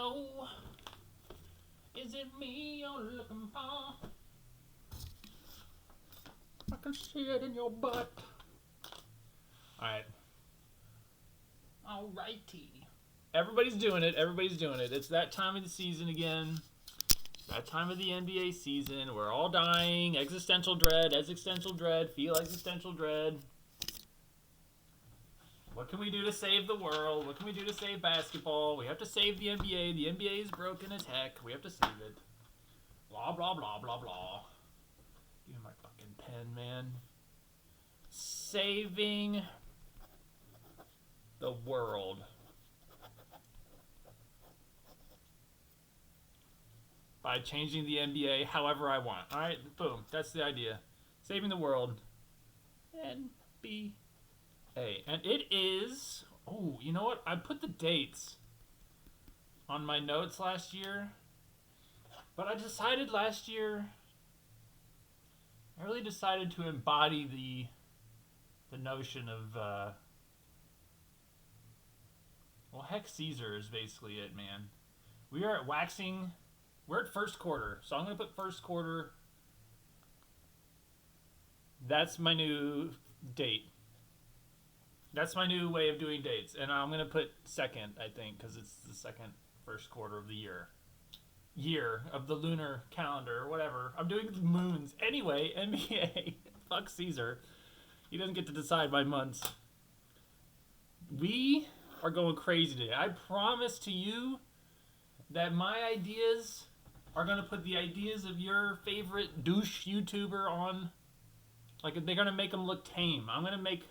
Hello? Is it me you're looking for? I can see it in your butt. Alright. Alrighty. Everybody's doing it. Everybody's doing it. It's that time of the season again. That time of the NBA season. We're all dying. Existential dread. Feel existential dread. What can we do to save the world? What can we do to save basketball? We have to save the NBA. The NBA is broken as heck. We have to save it. Blah, blah, blah, blah, blah. Give me my fucking pen, man. Saving the world. By changing the NBA however I want. Alright, boom. That's the idea. Saving the world. NBA. And it is... Oh, you know what? I put the dates on my notes last year. But I decided last year... I really decided to embody the notion of... well, heck, Caesar is basically it, man. We are at waxing... We're at first quarter, so I'm going to put first quarter. That's my new date. That's my new way of doing dates. And I'm going to put second, I think, because it's the second first quarter of the year. Year of the lunar calendar, or whatever. I'm doing the moons. Anyway, NBA. Fuck Caesar. He doesn't get to decide my months. We are going crazy today. I promise to you that my ideas... are going to put the ideas of your favorite douche YouTuber on. Like, they're going to make them look tame. I'm going to make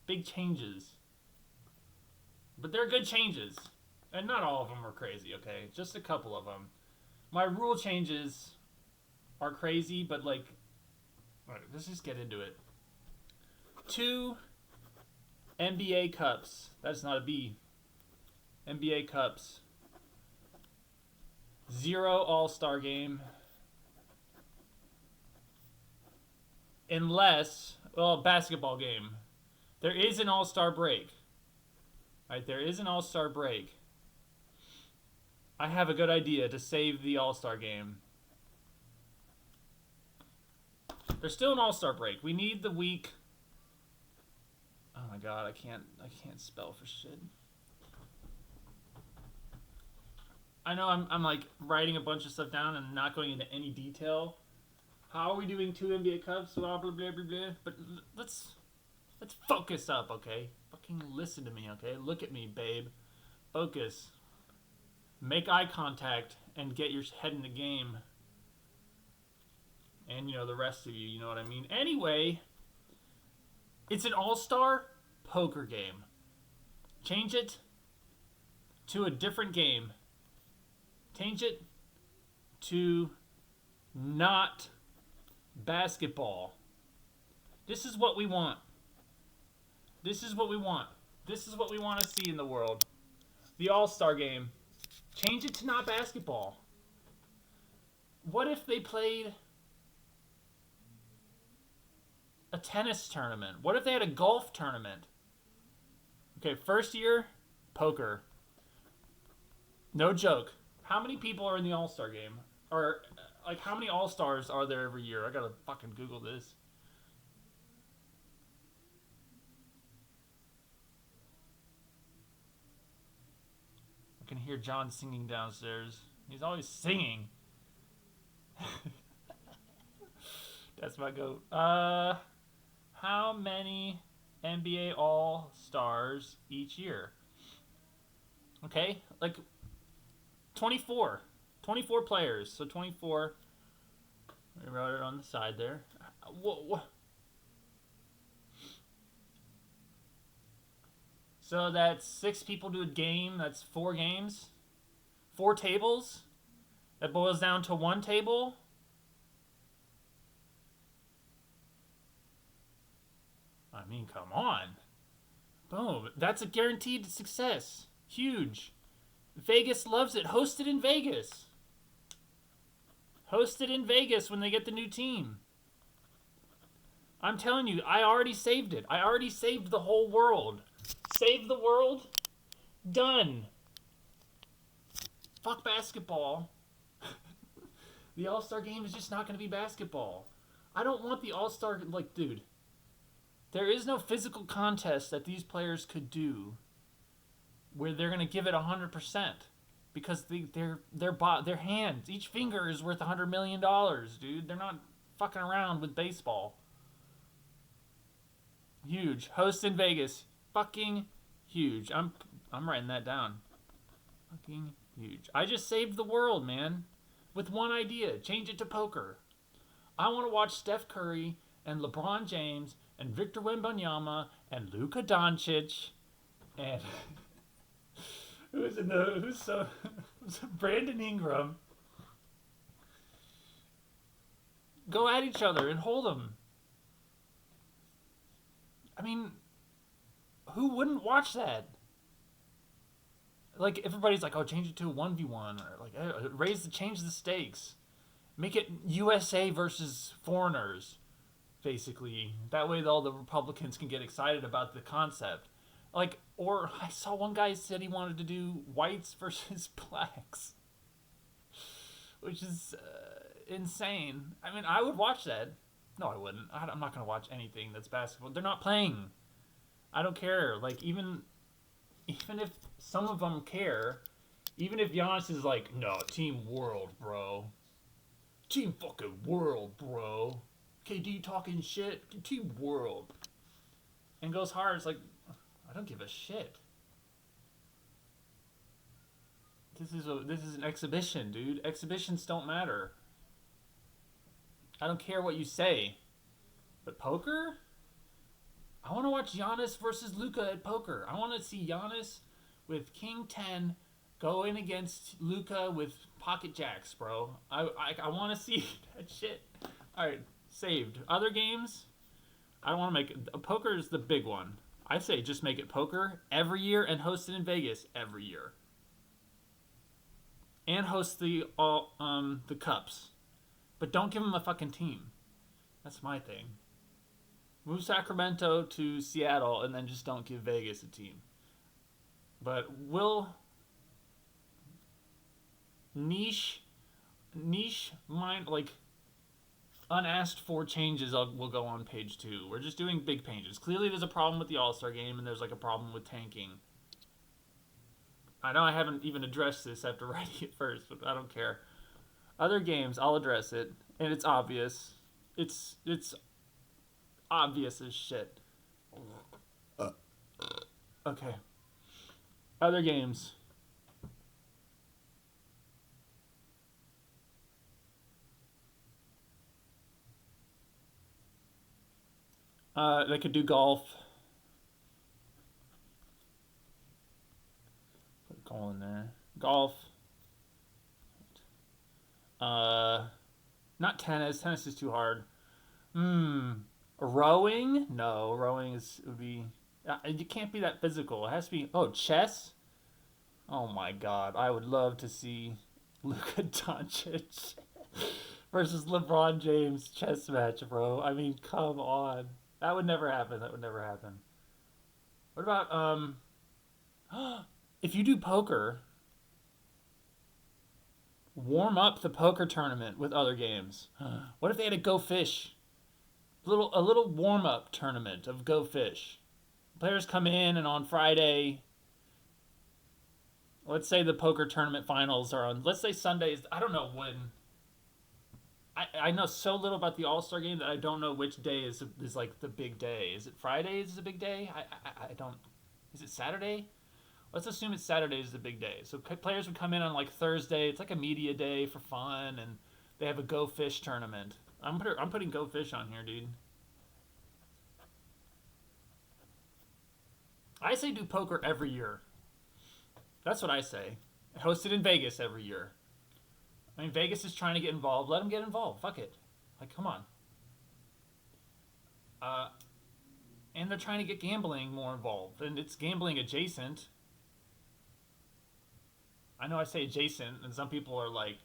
big changes. But they're good changes. And not all of them are crazy, okay? Just a couple of them. My rule changes are crazy, but like... Alright, let's just get into it. 2 NBA Cups. That's not a B. NBA Cups. 0 All-Star game. Unless, well, basketball game. There is an All-Star break. Right, there is an All-Star break. I have a good idea to save the All-Star game. There's still an All-Star break. We need the week. Oh my god, I can't spell for shit. I know I'm like writing a bunch of stuff down and not going into any detail. How are we doing 2 NBA Cups? Blah, blah, blah, blah, blah. But let's focus up, okay? Fucking listen to me, okay? Look at me, babe. Focus. Make eye contact and get your head in the game. And, you know, the rest of you, you know what I mean? Anyway, it's an all-star poker game. Change it to a different game. Change it to not basketball. This is what we want. This is what we want. This is what we want to see in the world. The All-Star game. Change it to not basketball. What if they played a tennis tournament? What if they had a golf tournament? Okay, first year, poker. No joke. How many people are in the All-Star game? Or, like, how many All-Stars are there every year? I gotta fucking Google this. I can hear John singing downstairs. He's always singing. That's my goat. How many NBA All-Stars each year? Okay, like... 24. 24 players. So 24. I wrote it on the side there. So that's 6 people to a game. That's 4 games. 4 tables. That boils down to 1 table. I mean, come on. Boom. That's a guaranteed success. Huge. Vegas loves it. Host it in Vegas. Host it in Vegas when they get the new team. I'm telling you, I already saved it. I already saved the whole world. Save the world? Done. Fuck basketball. The All-Star game is just not going to be basketball. I don't want the All-Star... Like, dude, there is no physical contest that these players could do where they're going to give it 100%. Because their hands, each finger is worth $100 million, dude. They're not fucking around with baseball. Huge. Host in Vegas. Fucking huge. I'm writing that down. Fucking huge. I just saved the world, man. With one idea. Change it to poker. I want to watch Steph Curry and LeBron James and Victor Wembanyama and Luka Doncic and who's Brandon Ingram go at each other and hold them. I mean, who wouldn't watch that? Like, everybody's like, oh, change it to a 1v1, or like, change the stakes. Make it USA versus foreigners, basically. That way all the Republicans can get excited about the concept. Like, or I saw one guy said he wanted to do whites versus blacks, which is insane. I mean, I would watch that. No, I wouldn't. I'm not going to watch anything that's basketball. They're not playing. I don't care. Like, even if some of them care, even if Giannis is like, no, team world, bro. Team fucking world, bro. KD talking shit. Team world. And goes hard. It's like, I don't give a shit. This is an exhibition, dude. Exhibitions don't matter. I don't care what you say. But poker? I want to watch Giannis versus Luka at poker. I want to see Giannis with King 10 going against Luka with pocket jacks, bro. I want to see that shit. All right, saved. Other games? I don't want to make it. Poker is the big one. I say just make it poker every year and host it in Vegas every year. And host the cups. But don't give them a fucking team. That's my thing. Move Sacramento to Seattle and then just don't give Vegas a team. But niche mind, like, unasked for changes will go on page 2. We're just doing big changes. Clearly there's a problem with the All-Star game and there's like a problem with tanking. I know I haven't even addressed this after writing it first, but I don't care. Other games, I'll address it, and it's obvious. It's obvious as shit. Okay. Other games. They could do golf. Put a goal in there. Golf. Not tennis. Tennis is too hard. Rowing? No, rowing would be. You can't be that physical. It has to be. Oh, chess. Oh my god, I would love to see Luka Doncic versus LeBron James chess match, bro. I mean, come on. That would never happen. What about if you do poker, warm up the poker tournament with other games. What if they had a Go Fish? A little warm up tournament of Go Fish. Players come in and on Friday, let's say the poker tournament finals are on, let's say Sundays. I don't know when. I know so little about the All-Star game that I don't know which day is like the big day. Is it Friday is the big day? I don't. Is it Saturday? Let's assume it's Saturday is the big day. So players would come in on like Thursday. It's like a media day for fun, and they have a Go Fish tournament. I'm putting Go Fish on here, dude. I say do poker every year. That's what I say. Host it in Vegas every year. I mean, Vegas is trying to get involved. Let them get involved. Fuck it. Like, come on. And they're trying to get gambling more involved. And it's gambling adjacent. I know I say adjacent, and some people are, like,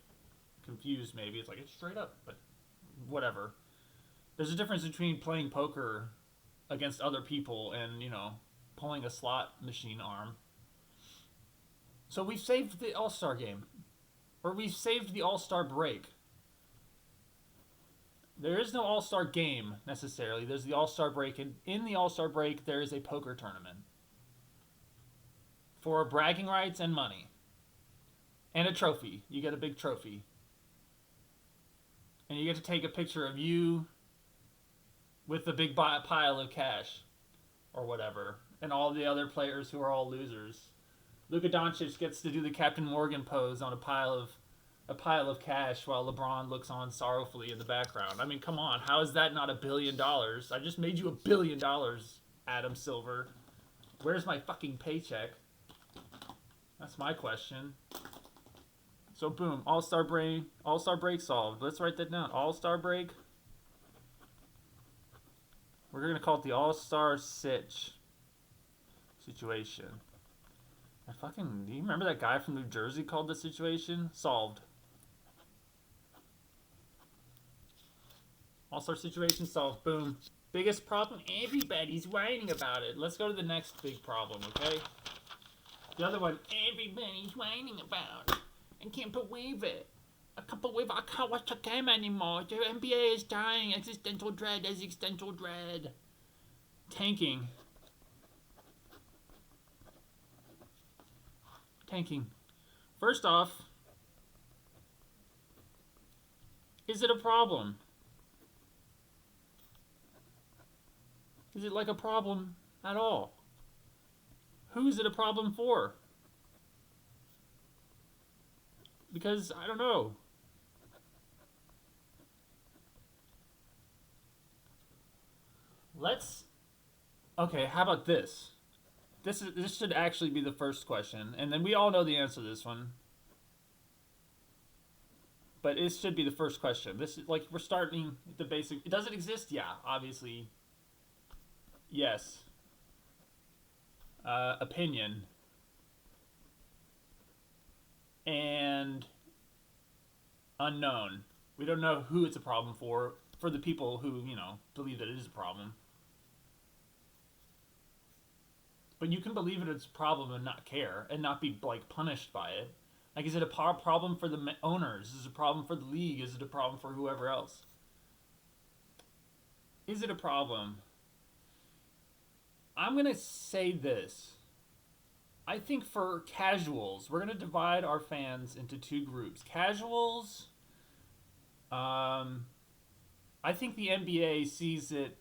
confused maybe. It's like, it's straight up. But whatever. There's a difference between playing poker against other people and, pulling a slot machine arm. So we've saved the All-Star game. or we've saved the All-Star break. There is no All-Star game necessarily. There's the All-Star break, and in the All-Star break, there is a poker tournament for bragging rights and money. And a trophy. You get a big trophy. And you get to take a picture of you with a big pile of cash or whatever. And all the other players who are all losers. Luka Doncic gets to do the Captain Morgan pose on a pile of cash while LeBron looks on sorrowfully in the background. I mean, come on. How is that not $1 billion? I just made you $1 billion, Adam Silver. Where's my fucking paycheck? That's my question. So boom, All-Star break solved. Let's write that down. All-Star break. We're going to call it the All-Star situation. Do you remember that guy from New Jersey called the situation? Solved. All-Star situation solved. Boom. Biggest problem? Everybody's whining about it. Let's go to the next big problem, okay? The other one, everybody's whining about. I can't believe it. I can't watch the game anymore. The NBA is dying. Existential dread. Tanking. First off, is it a problem? Is it like a problem at all? Who is it a problem for? Because, I don't know. Okay, how about this? This should actually be the first question, and then we all know the answer to this one. But it should be the first question. This is like we're starting the basic. Does it exist? Yeah, obviously. Yes. Opinion. And unknown. We don't know who it's a problem for the people who, believe that it is a problem. But you can believe it's a problem and not care, and not be, punished by it. Like, is it a problem for the owners? Is it a problem for the league? Is it a problem for whoever else? Is it a problem? I'm going to say this. I think for casuals, we're going to divide our fans into two groups. Casuals, I think the NBA sees it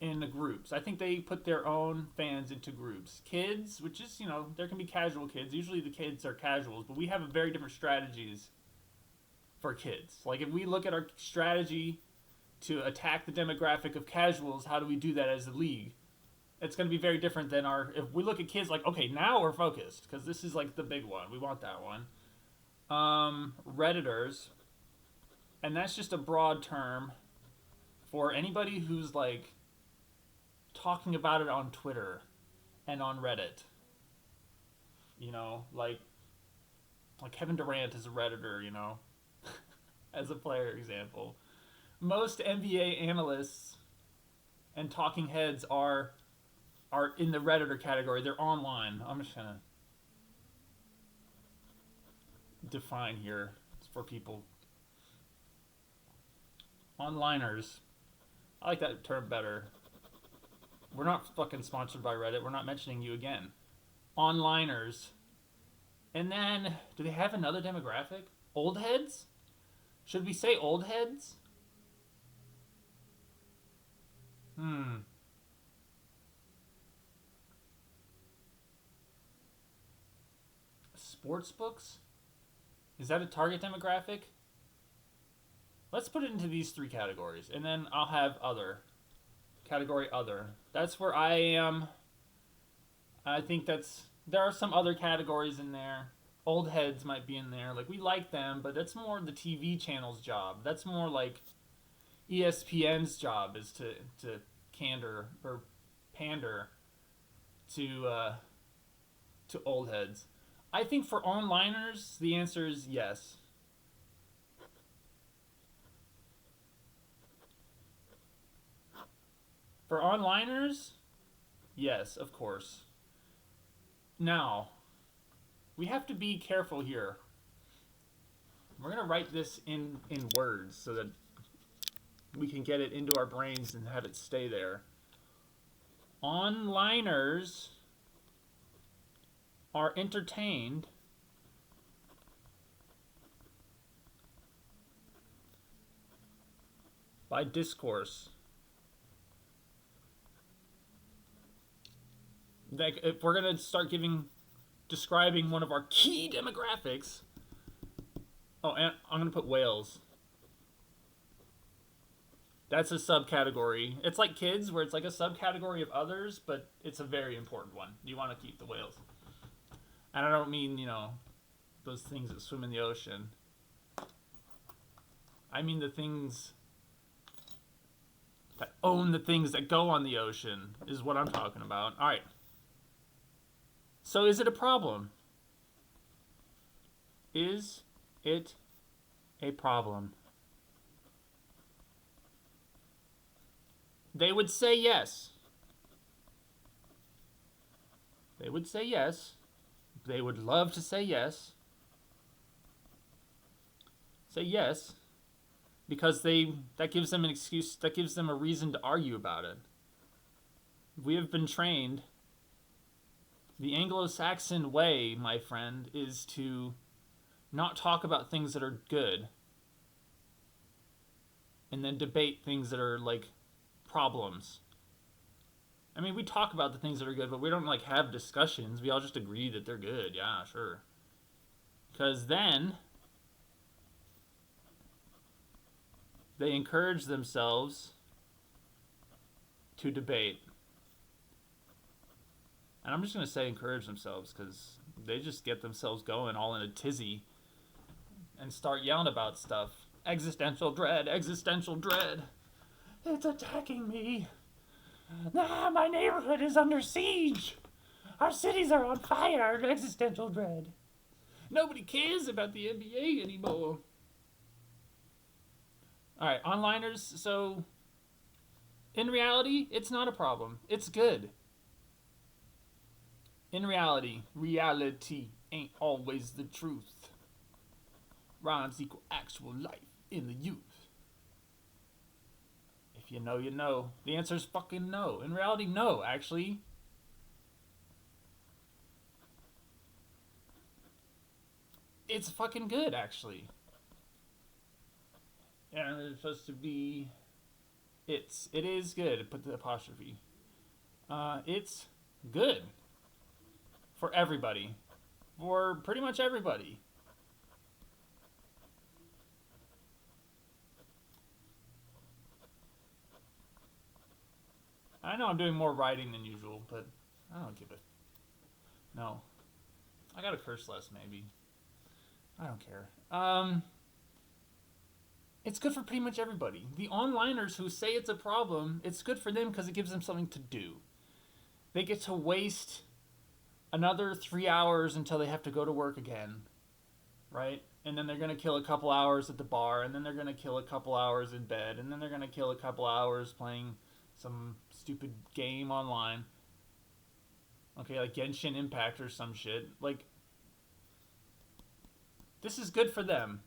in the groups. I think they put their own fans into groups. Kids, which is, there can be casual kids. Usually the kids are casuals, but we have very different strategies for kids. Like, if we look at our strategy to attack the demographic of casuals, how do we do that as a league? It's going to be very different than if we look at kids like, okay, now we're focused, because this is like the big one. We want that one. Redditors, and that's just a broad term for anybody who's talking about it on Twitter and on Reddit. Like Kevin Durant is a Redditor, as a player example. Most NBA analysts and talking heads are in the Redditor category. They're online. I'm just gonna define here for people. Onliners. I like that term better. We're not fucking sponsored by Reddit. We're not mentioning you again. Onliners. And then, do they have another demographic? Old heads? Should we say old heads? Sports books? Is that a target demographic? Let's put it into these three categories, and then I'll have other. Category other. That's where I am. I think there are some other categories in there. Old heads might be in there. We like them, but that's more the TV channel's job. That's more like ESPN's job is to pander to old heads. I think for onliners, the answer is yes. For onliners, yes, of course. Now, we have to be careful here. We're gonna write this in words so that we can get it into our brains and have it stay there. Onliners are entertained by discourse. Like, if we're gonna start describing one of our key demographics. Oh, and I'm gonna put whales. That's a subcategory. It's like kids, where it's like a subcategory of others, but it's a very important one. You want to keep the whales. And I don't mean, those things that swim in the ocean. I mean the things that own the things that go on the ocean is what I'm talking about. All right. So is it a problem? Is it a problem? They would say yes. They would say yes. They would love to say yes. Say yes. Because that gives them an excuse, that gives them a reason to argue about it. We have been trained. The Anglo-Saxon way, my friend, is to not talk about things that are good and then debate things that are like problems. I mean, we talk about the things that are good, but we don't like have discussions. We all just agree that they're good. Yeah, sure. Because then they encourage themselves to debate. And I'm just going to say encourage themselves, because they just get themselves going all in a tizzy and start yelling about stuff. Existential dread, existential dread. It's attacking me. My neighborhood is under siege. Our cities are on fire. Existential dread. Nobody cares about the NBA anymore. Alright, onliners. So, in reality, it's not a problem. It's good. In reality ain't always the truth. Rhymes equal actual life in the youth. If you know, you know. The answer is fucking no. In reality, no, actually. It's fucking good, actually. Yeah, it's supposed to be... It is good. Put the apostrophe. It's good. For everybody. For pretty much everybody. I know I'm doing more writing than usual, but I don't give it. No. I gotta curse less, maybe. I don't care. It's good for pretty much everybody. The onliners who say it's a problem, it's good for them because it gives them something to do. They get to waste another 3 hours until they have to go to work again, right? And then they're going to kill a couple hours at the bar, and then they're going to kill a couple hours in bed, and then they're going to kill a couple hours playing some stupid game online. Okay, like Genshin Impact or some shit. Like, this is good for them.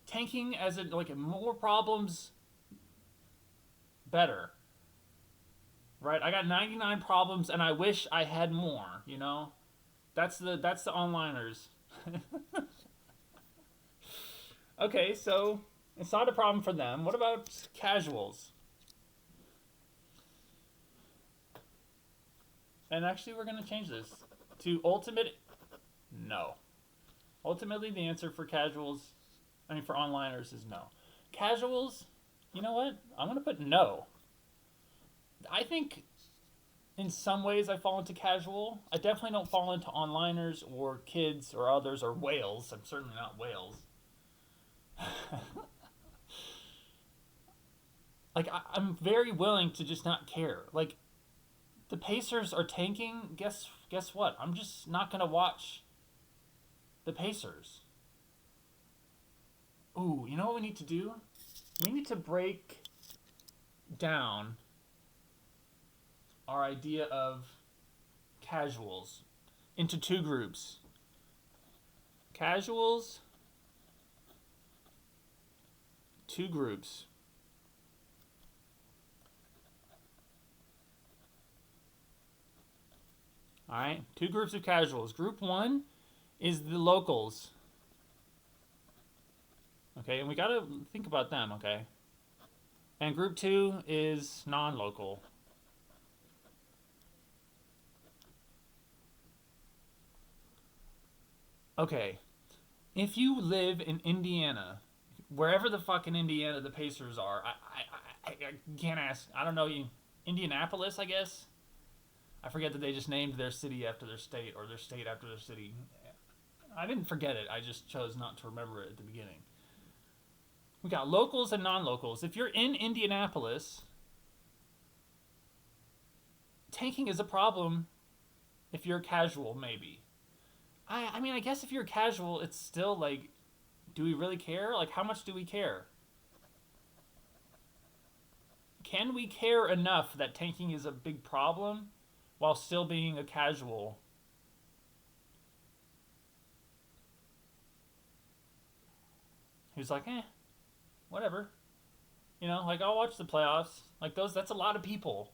Tanking as it, like, more problems, better. Right? I got 99 problems and I wish I had more, you know? That's the onliners. Okay, so it's not a problem for them. What about casuals? And actually, we're going to change this to ultimate. No. Ultimately, the answer for casuals, for onliners is no. Casuals, you know what? I'm going to put no. I think in some ways I fall into casual. I definitely don't fall into onliners or kids or others or whales. I'm certainly not whales. Like, I'm very willing to just not care. Like, the Pacers are tanking. Guess what? I'm just not going to watch the Pacers. Ooh, you know what we need to do? We need to break down our idea of casuals into two groups. Casuals two groups. All right, two groups of casuals. Group one is the locals. Okay, and we gotta think about them, okay? And group two is non-local. Okay, if you live in Indiana, wherever the fuck in Indiana the Pacers are, I can't ask. I don't know you. Indianapolis, I guess. I forget that they just named their city after their state or their state after their city. I didn't forget it. I just chose not to remember it at the beginning. We got locals and non-locals. If you're in Indianapolis, tanking is a problem if you're casual, maybe. I mean, I guess if you're casual, it's still like, do we really care? Like, how much do we care? Can we care enough that tanking is a big problem while still being a casual? Who's like, whatever. You know, like, I'll watch the playoffs. Like, that's a lot of people.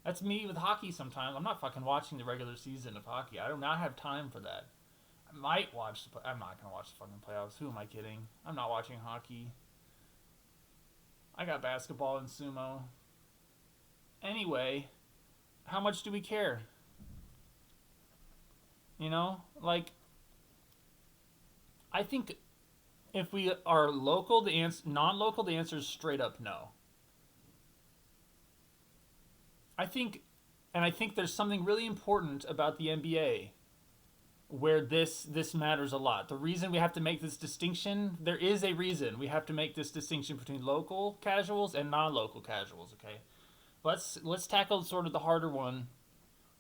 That's me with hockey sometimes. I'm not fucking watching the regular season of hockey. I do not have time for that. I might watch I'm not going to watch the fucking playoffs. Who am I kidding? I'm not watching hockey. I got basketball and sumo. Anyway, how much do we care? You know, like, I think if we are local, non-local, the answer is straight up no. I think there's something really important about the NBA where this matters a lot. The reason we have to make this distinction, there is a reason we have to make this distinction between local casuals and non-local casuals, okay? Let's tackle sort of the harder one,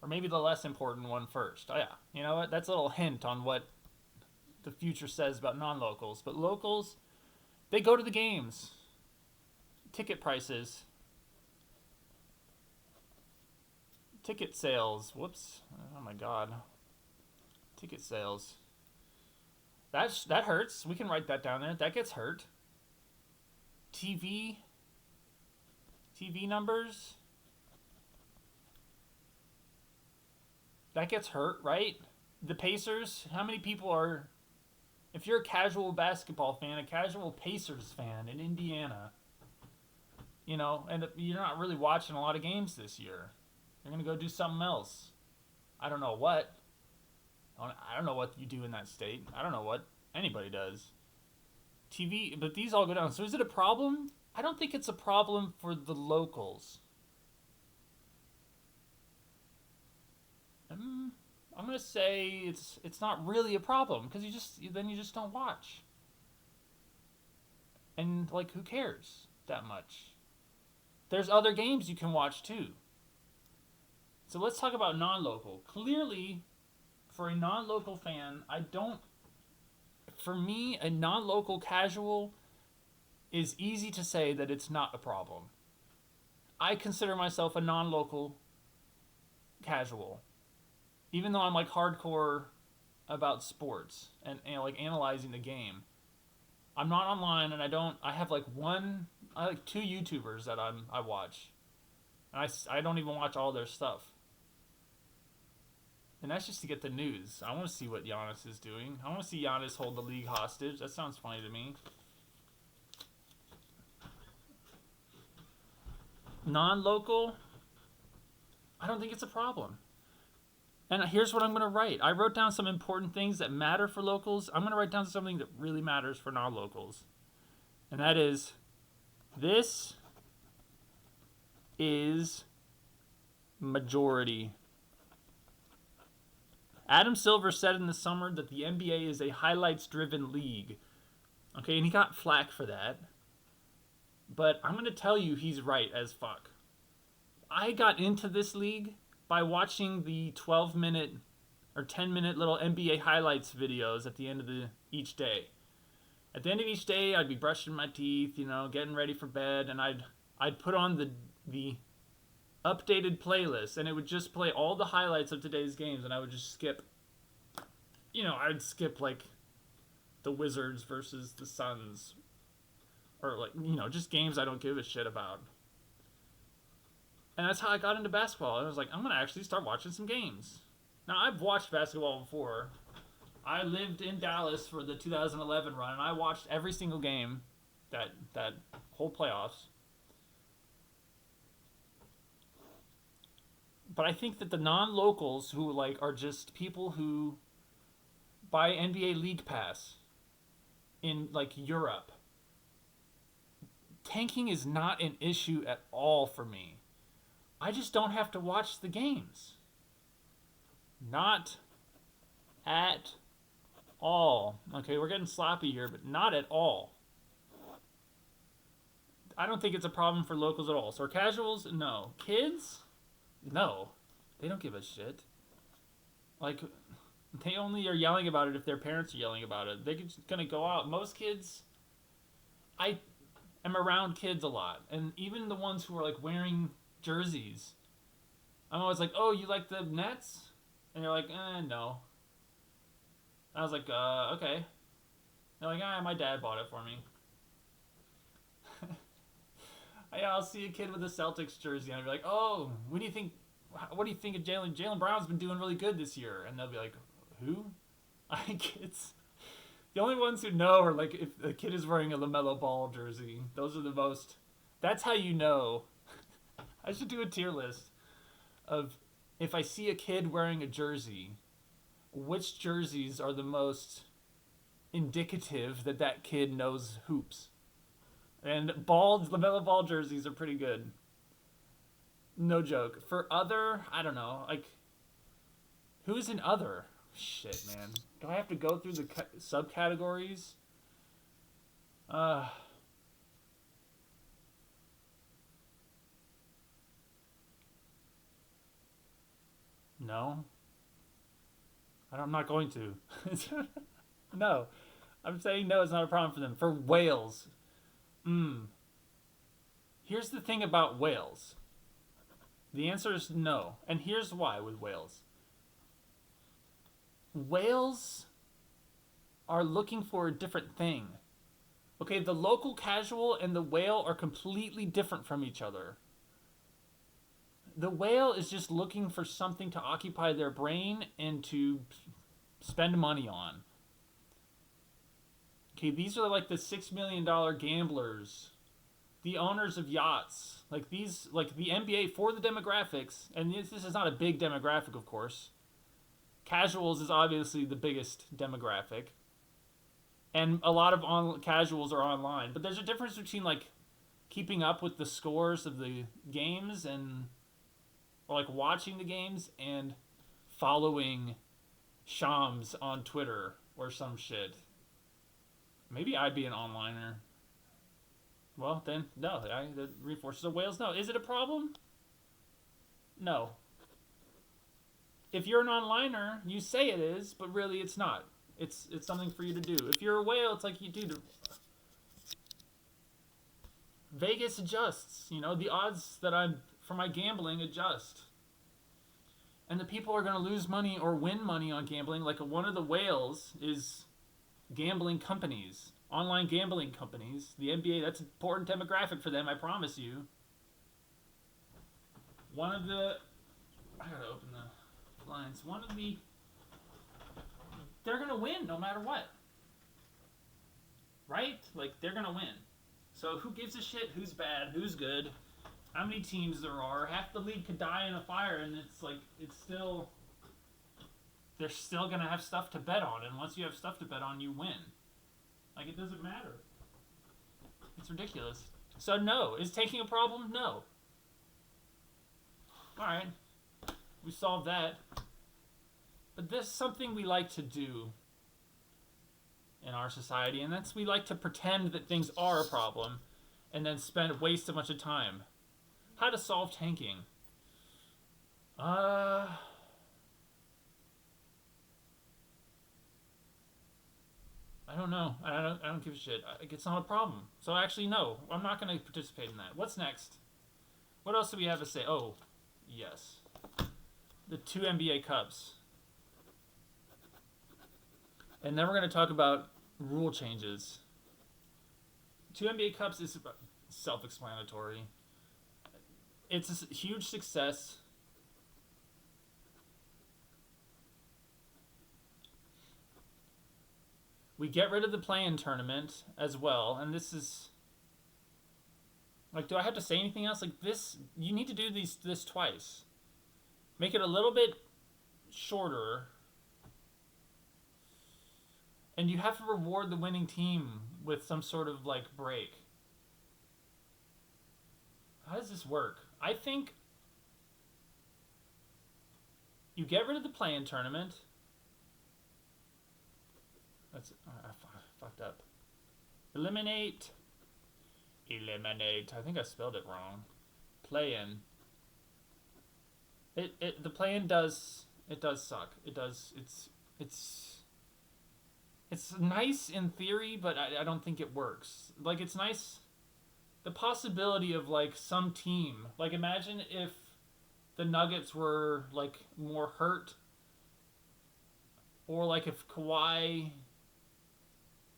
or maybe the less important one first. Oh yeah, you know what? That's a little hint on what the future says about non-locals. But locals, they go to the games. Ticket prices. Ticket sales. Whoops. Oh my god. Ticket sales. That hurts. We can write that down there. That gets hurt. TV numbers. That gets hurt, right? The Pacers, how many people are... If you're a casual basketball fan, a casual Pacers fan in Indiana, you know, and you're not really watching a lot of games this year. You're going to go do something else. I don't know what. I don't know what you do in that state. I don't know what anybody does. TV, but these all go down. So is it a problem? I don't think it's a problem for the locals. I'm going to say it's not really a problem because you just don't watch. And like, who cares that much? There's other games you can watch too. So let's talk about non-local. Clearly, for a non-local fan, for me, a non-local casual is easy to say that it's not a problem. I consider myself a non-local casual. Even though I'm like hardcore about sports and like analyzing the game. I'm not online and I have like two YouTubers that I watch. And I don't even watch all their stuff. And that's just to get the news. I want to see what Giannis is doing. I want to see Giannis hold the league hostage. That sounds funny to me. Non-local, I don't think it's a problem. And here's what I'm going to write. I wrote down some important things that matter for locals. I'm going to write down something that really matters for non-locals. And that is, this is majority. Adam Silver said in the summer that the NBA is a highlights-driven league. Okay, and he got flack for that. But I'm going to tell you he's right as fuck. I got into this league by watching the 12-minute or 10-minute little NBA highlights videos at the end of each day. At the end of each day, I'd be brushing my teeth, getting ready for bed, and I'd put on the updated playlist, and it would just play all the highlights of today's games, and I would just skip. I'd skip like the Wizards versus the Suns, or like just games I don't give a shit about. And that's how I got into basketball. I was like, I'm gonna actually start watching some games. Now I've watched basketball before. I lived in Dallas for the 2011 run, and I watched every single game, that whole playoffs. But I think that the non-locals who like are just people who buy NBA League Pass in like Europe, tanking is not an issue at all for me. I just don't have to watch the games. Not at all. Okay, we're getting sloppy here, but not at all. I don't think it's a problem for locals at all. So casuals, no. Kids, no. They don't give a shit. Like, they only are yelling about it if their parents are yelling about it. They're just gonna go out. Most kids, I am around kids a lot, and even the ones who are like wearing jerseys, I'm always like, "Oh, you like the Nets?" And they're like, no. I was like, okay. They're like, my dad bought it for me. Yeah, I'll see a kid with a Celtics jersey, and I'll be like, oh, what do you think of Jalen? Jalen Brown's been doing really good this year. And they'll be like, who? I think it's... The only ones who know are, like, if the kid is wearing a LaMelo Ball jersey. Those are the most... That's how you know. I should do a tier list of if I see a kid wearing a jersey, which jerseys are the most indicative that that kid knows hoops. And LaMelo Ball jerseys are pretty good. No joke. For other, I don't know, like, who's in other? Shit, man. Do I have to go through the subcategories? No. I'm not going to. No. I'm saying no, it's not a problem for them. For whales. Here's the thing about whales. The answer is no. And here's why with whales. Whales are looking for a different thing. Okay, the local casual and the whale are completely different from each other. The whale is just looking for something to occupy their brain and to spend money on. Okay, these are like the $6 million gamblers, the owners of yachts, like these, like the NBA for the demographics, and this is not a big demographic, of course. Casuals is obviously the biggest demographic, and a lot of casuals are online. But there's a difference between like keeping up with the scores of the games or like watching the games and following Shams on Twitter or some shit. Maybe I'd be an onliner. Well, then, no. That reinforces the whales. No. Is it a problem? No. If you're an onliner, you say it is, but really it's not. It's something for you to do. If you're a whale, it's like you do. Vegas adjusts. You know, the odds that I'm for my gambling adjust. And the people are going to lose money or win money on gambling. Like one of the whales is gambling companies, online gambling companies. The NBA, that's an important demographic for them, I promise you. I gotta open the blinds. They're gonna win no matter what. Right? Like, they're gonna win. So who gives a shit who's bad, who's good, how many teams there are? Half the league could die in a fire, and they're still going to have stuff to bet on. And once you have stuff to bet on, you win. Like, it doesn't matter. It's ridiculous. So, no. Is taking a problem? No. Alright. We solved that. But there's something we like to do in our society, and that's we like to pretend that things are a problem and then waste a bunch of time. How to solve tanking. I don't know. I don't give a shit. It's not a problem. So actually, no. I'm not going to participate in that. What's next? What else do we have to say? Oh, yes. The 2 NBA Cups. And then we're going to talk about rule changes. 2 NBA Cups is self-explanatory. It's a huge success. We get rid of the play-in tournament as well, and this is like, do I have to say anything else? Like this, you need to do this twice. Make it a little bit shorter, and you have to reward the winning team with some sort of like break. How does this work? I think you get rid of the play-in tournament. That's I fucked up. Eliminate. I think I spelled it wrong. Play-in. The play-in does suck. It does. It's nice in theory, but I don't think it works. Like, it's nice. The possibility of like some team. Like, imagine if the Nuggets were like more hurt, or like if Kawhi.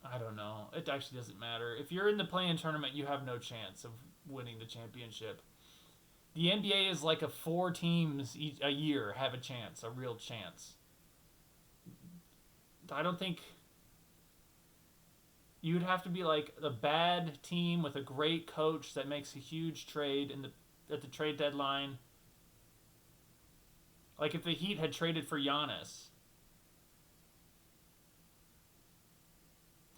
I don't know. It actually doesn't matter. If you're in the play-in tournament, you have no chance of winning the championship. The NBA is like 4 teams a year have a chance, a real chance. I don't think you'd have to be like a bad team with a great coach that makes a huge trade at the trade deadline. Like if the Heat had traded for Giannis.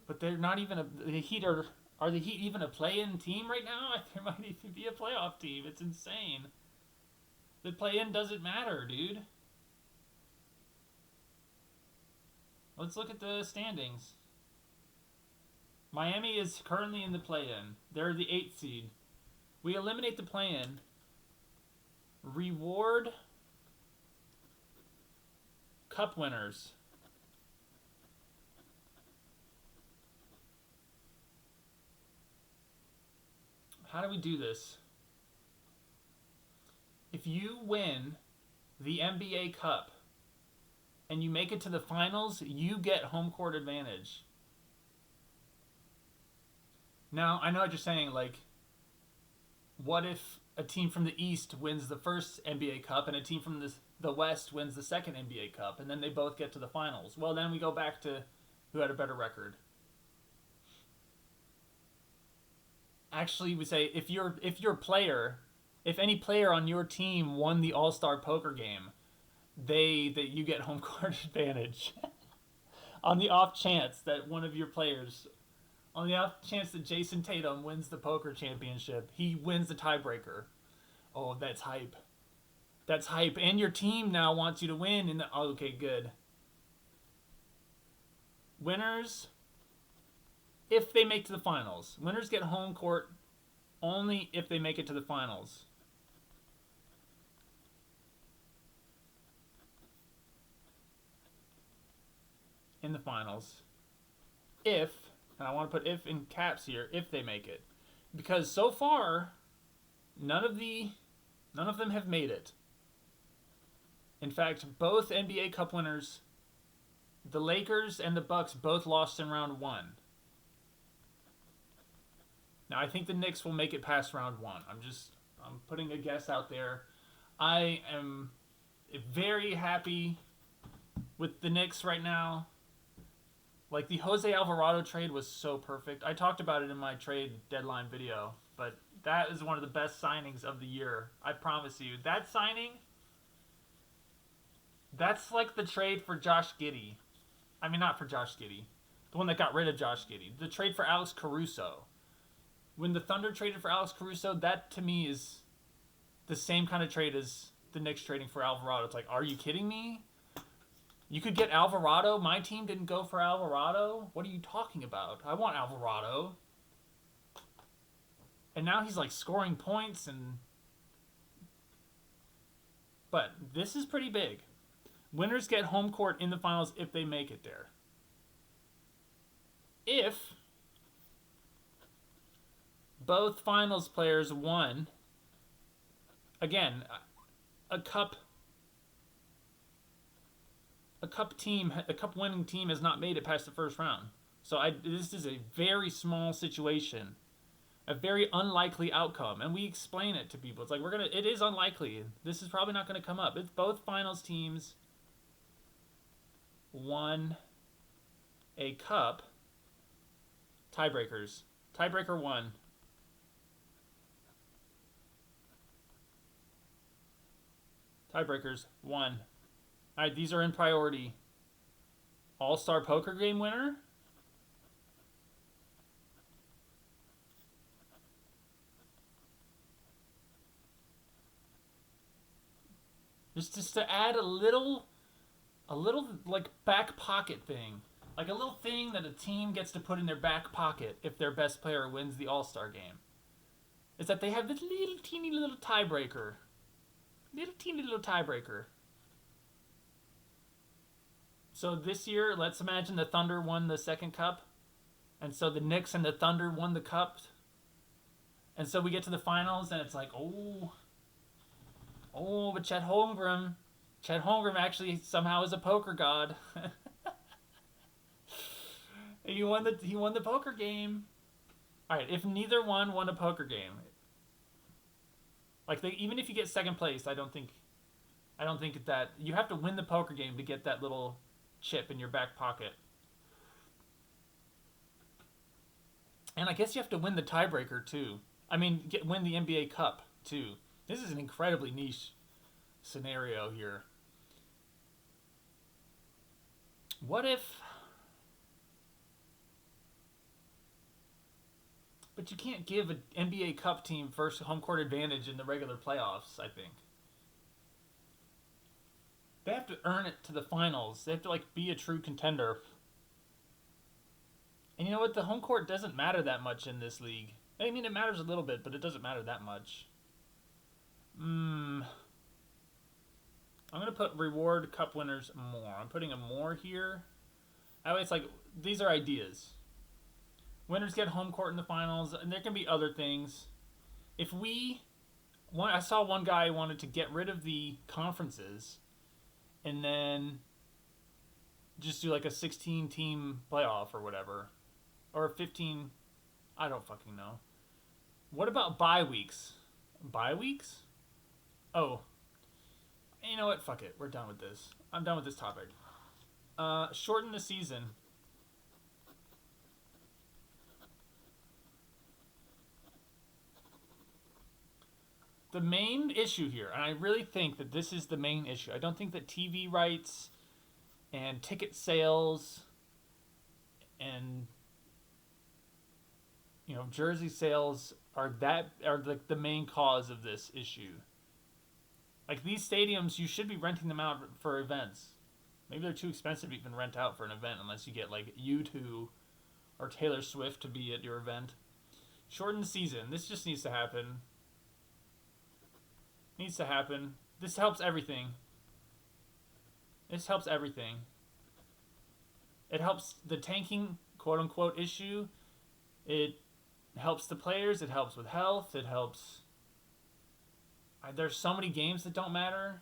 But they're not even the Heat are the Heat even a play-in team right now? There might even be a playoff team. It's insane. The play-in doesn't matter, dude. Let's look at the standings. Miami is currently in the play-in. They're the 8th seed. We eliminate the play-in. Reward cup winners. How do we do this? If you win the NBA Cup and you make it to the finals, you get home court advantage. Now, I know what you're saying, like, what if a team from the East wins the first NBA Cup and a team from the West wins the second NBA Cup, and then they both get to the finals? Well, then we go back to who had a better record. Actually, we say if any player on your team won the All-Star Poker game, you get home court advantage. On the off chance that Jason Tatum wins the poker championship, he wins the tiebreaker. Oh, that's hype. That's hype. And your team now wants you to win. Okay, good. Winners, if they make to the finals. Winners get home court only if they make it to the finals. In the finals. If, and I want to put if in caps here, if they make it. Because so far, none of them have made it. In fact, both NBA Cup winners, the Lakers and the Bucks, both lost in round 1. Now, I think the Knicks will make it past round 1. I'm putting a guess out there. I am very happy with the Knicks right now. Like, the Jose Alvarado trade was so perfect. I talked about it in my trade deadline video, but that is one of the best signings of the year. I promise you. That signing, that's like the trade for Josh Giddey. I mean, not for Josh Giddey. The one that got rid of Josh Giddey. The trade for Alex Caruso. When the Thunder traded for Alex Caruso, that to me is the same kind of trade as the Knicks trading for Alvarado. It's like, are you kidding me? You could get Alvarado? My team didn't go for Alvarado? What are you talking about? I want Alvarado. And now he's like scoring points and... But this is pretty big. Winners get home court in the finals if they make it there. If both finals players won, again, a cup winning team has not made it past the first round. So this is a very small situation. A very unlikely outcome, and we explain it to people. It's like it is unlikely. This is probably not gonna come up. It's both finals teams won a cup. Tiebreakers. Tiebreaker 1. Tiebreakers 1. All right, these are in priority. All-Star Poker Game winner. Just to add a little like back pocket thing, like a little thing that a team gets to put in their back pocket if their best player wins the All-Star game. Is that they have this little teeny little tiebreaker. Little teeny little tiebreaker. So this year, let's imagine the Thunder won the second cup. And so the Knicks and the Thunder won the cup. And so we get to the finals and it's like, but Chet Holmgren actually somehow is a poker god. he won the poker game. All right, if neither one won a poker game, like even if you get second place, I don't think that you have to win the poker game to get that little chip in your back pocket. And I guess you have to win the tiebreaker too. I mean, win the NBA Cup too. This is an incredibly niche scenario here. What if... But you can't give an NBA Cup team first home court advantage in the regular playoffs, I think. They have to earn it to the finals. They have to be a true contender. And you know what? The home court doesn't matter that much in this league. I mean, it matters a little bit, but it doesn't matter that much. I'm going to put reward cup winners more. I'm putting a more here. That way it's like, these are ideas. Winners get home court in the finals, and there can be other things. I saw one guy wanted to get rid of the conferences and then just do like a 16-team playoff or whatever. Or 15, I don't fucking know. What about bye weeks? Bye weeks? Oh. You know what? Fuck it. We're done with this. I'm done with this topic. Shorten the season. The main issue here, and I really think that this is the main issue. I don't think that TV rights and ticket sales and jersey sales are like the main cause of this issue. Like these stadiums, you should be renting them out for events. Maybe they're too expensive to even rent out for an event unless you get like U2 or Taylor Swift to be at your event. Shorten the season. This just needs to happen. This helps everything. It helps the tanking, quote unquote, issue. It helps the players. It helps with health. It helps. There's so many games that don't matter.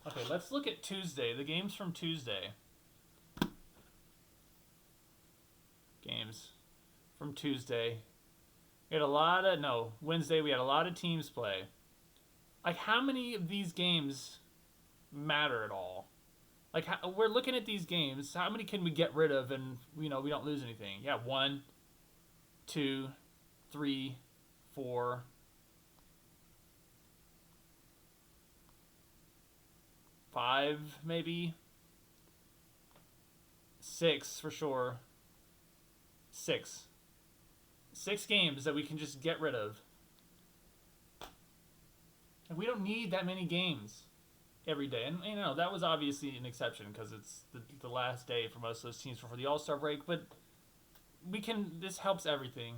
Okay, let's look at Tuesday. The games from Tuesday. Wednesday we had a lot of teams play. Like, how many of these games matter at all? Like, we're looking at these games. How many can we get rid of and, we don't lose anything? Yeah, 1, 2, 3, 4, 5, maybe. 6, for sure. 6 games that we can just get rid of. And we don't need that many games every day. And, that was obviously an exception because it's the last day for most of those teams before the All-Star break. But this helps everything.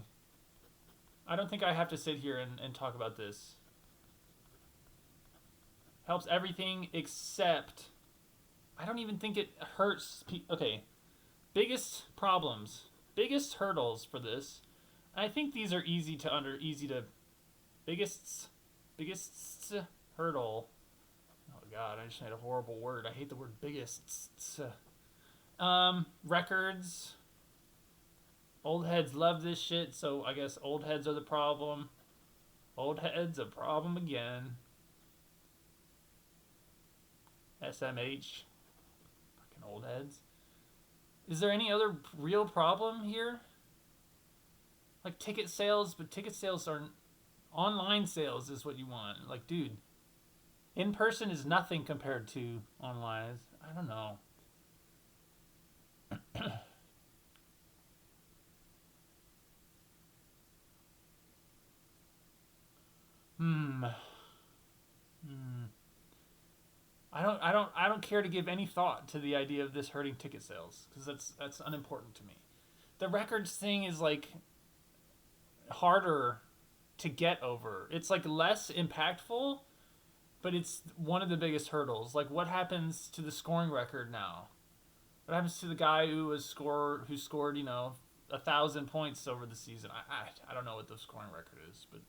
I don't think I have to sit here and talk about this. Helps everything except I don't even think it hurts. Okay, biggest hurdles for this. I think these are biggest hurdle. Oh God, I just made a horrible word. I hate the word biggest. Records. Old heads love this shit, so I guess old heads are the problem. Old heads a problem again. SMH. Fucking old heads. Is there any other real problem here? Like ticket sales, but ticket sales are online sales is what you want. Like, dude, in person is nothing compared to online. I don't know. Hmm. Hmm. I don't care to give any thought to the idea of this hurting ticket sales because that's unimportant to me. The records thing is like harder to get over. It's like less impactful, but it's one of the biggest hurdles. Like what happens to the scoring record now? What happens to the guy who scored 1,000 points over the season? I don't know what the scoring record is, but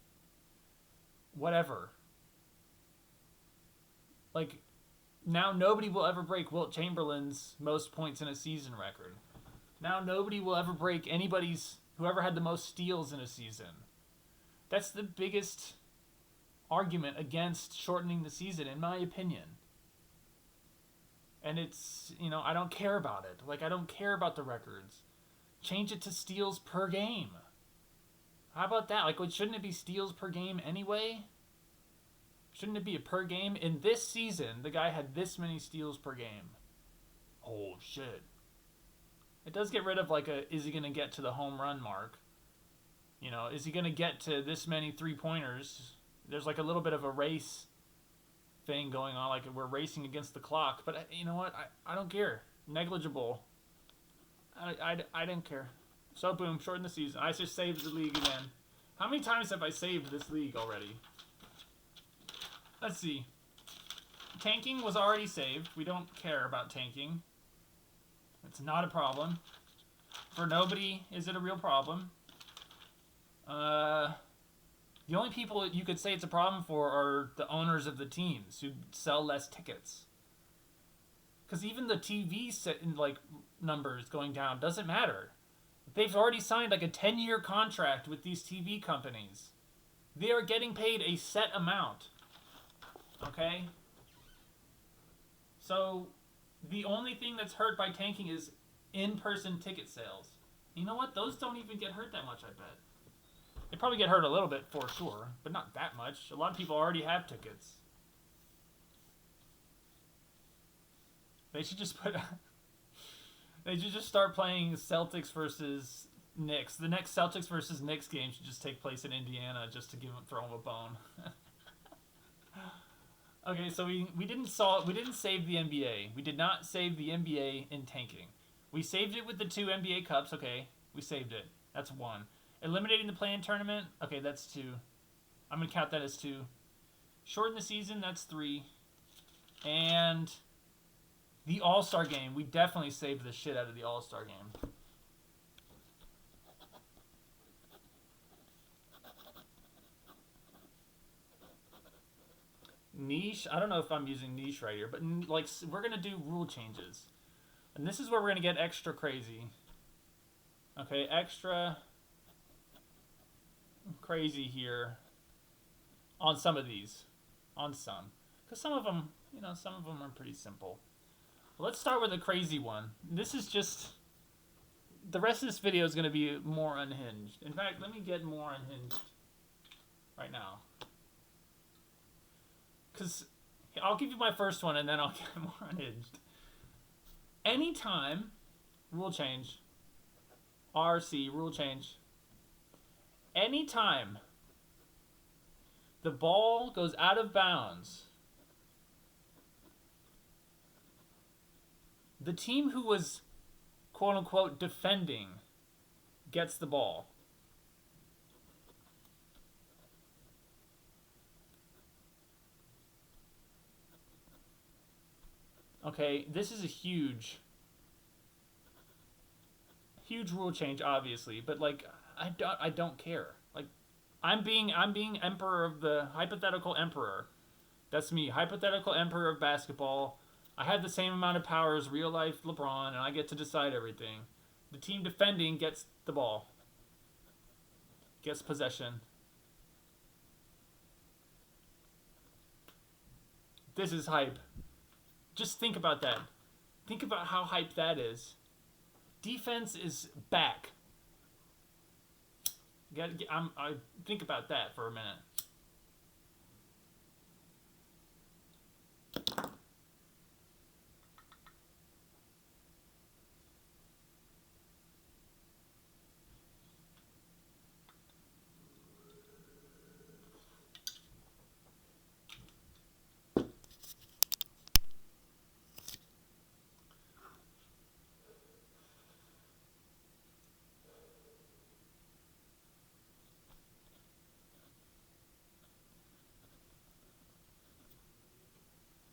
whatever. Like now nobody will ever break Wilt Chamberlain's most points in a season record. Now nobody will ever break anybody's whoever had the most steals in a season. That's the biggest argument against shortening the season, in my opinion. And it's, I don't care about it. Like, I don't care about the records. Change it to steals per game. How about that? Like, shouldn't it be steals per game anyway? Shouldn't it be a per game? In this season, the guy had this many steals per game. Oh, shit. It does get rid of, is he going to get to the home run mark? Is he going to get to this many three-pointers? There's, a little bit of a race thing going on. Like, we're racing against the clock. But, you know what? I don't care. Negligible. I didn't care. So, boom. Shorten the season. I just saved the league again. How many times have I saved this league already? Let's see. Tanking was already saved. We don't care about tanking. It's not a problem. For nobody is it a real problem. The only people you could say it's a problem for are the owners of the teams who sell less tickets. Because even the TV numbers going down doesn't matter. They've already signed a 10-year contract with these TV companies. They are getting paid a set amount. Okay? So, the only thing that's hurt by tanking is in-person ticket sales. You know what? Those don't even get hurt that much, I bet. They probably get hurt a little bit for sure, but not that much. A lot of people already have tickets. They should just they should just start playing Celtics versus Knicks. The next Celtics versus Knicks game should just take place in Indiana just to throw them a bone. Okay, so we didn't save the NBA. We did not save the NBA in tanking. We saved it with the 2 NBA Cups. Okay, we saved it. That's 1. Eliminating the play-in tournament. Okay, that's 2. I'm going to count that as 2. Shorten the season. That's 3. And the All-Star game. We definitely saved the shit out of the All-Star game. Niche. I don't know if I'm using niche right here, but we're going to do rule changes. And this is where we're going to get extra crazy. Okay, extra crazy here on some of these. On some. Because some of them are pretty simple. Well, let's start with a crazy one. This is just... The rest of this video is going to be more unhinged. In fact, let me get more unhinged right now. Because I'll give you my first one and then I'll get more unhinged. Anytime, rule change, RC, rule change. Anytime the ball goes out of bounds, the team who was, quote unquote, defending gets the ball. Okay, this is a huge rule change, obviously, but I don't care. I'm being emperor of the hypothetical emperor. That's me, hypothetical emperor of basketball. I have the same amount of power as real life LeBron, and I get to decide everything. The team defending gets the ball. Gets possession. This is hype. Just think about that. Think about how hype that is. Defense is back. I think about that for a minute.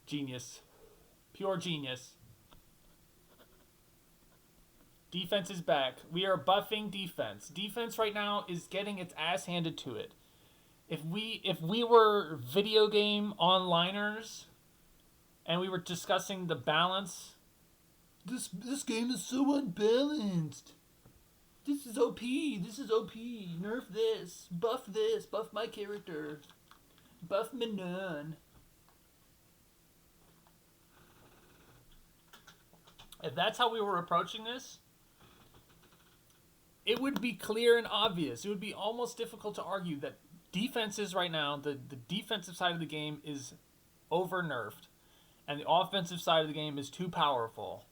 Genius. Pure genius. Defense is back. We are buffing defense. Defense right now is getting its ass handed to it. If we were video game onliners and we were discussing the balance, this game is so unbalanced. This is OP. This is OP. Nerf this. Buff my character. Buff Manon. If that's how we were approaching this, it would be clear and obvious. It would be almost difficult to argue that defenses right now, the defensive side of the game is over nerfed, and the offensive side of the game is too powerful.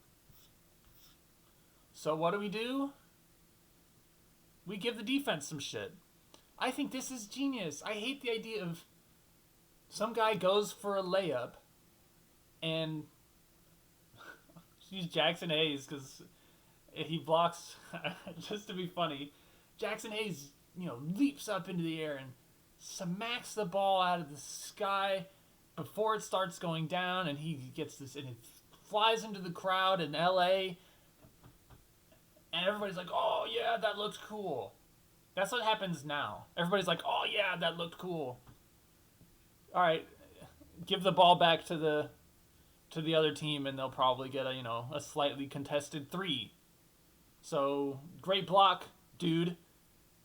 So what do? We give the defense some shit. I think this is genius. I hate the idea of some guy goes for a layup and use Jackson Hayes because he blocks just to be funny. Jackson Hayes, leaps up into the air and smacks the ball out of the sky before it starts going down, and he gets this, and it flies into the crowd in LA, and everybody's like, "Oh yeah, that looks cool." That's what happens now. Everybody's like, "Oh yeah, that looked cool." All right, give the ball back to the other team, and they'll probably get a slightly contested 3. So great block, dude,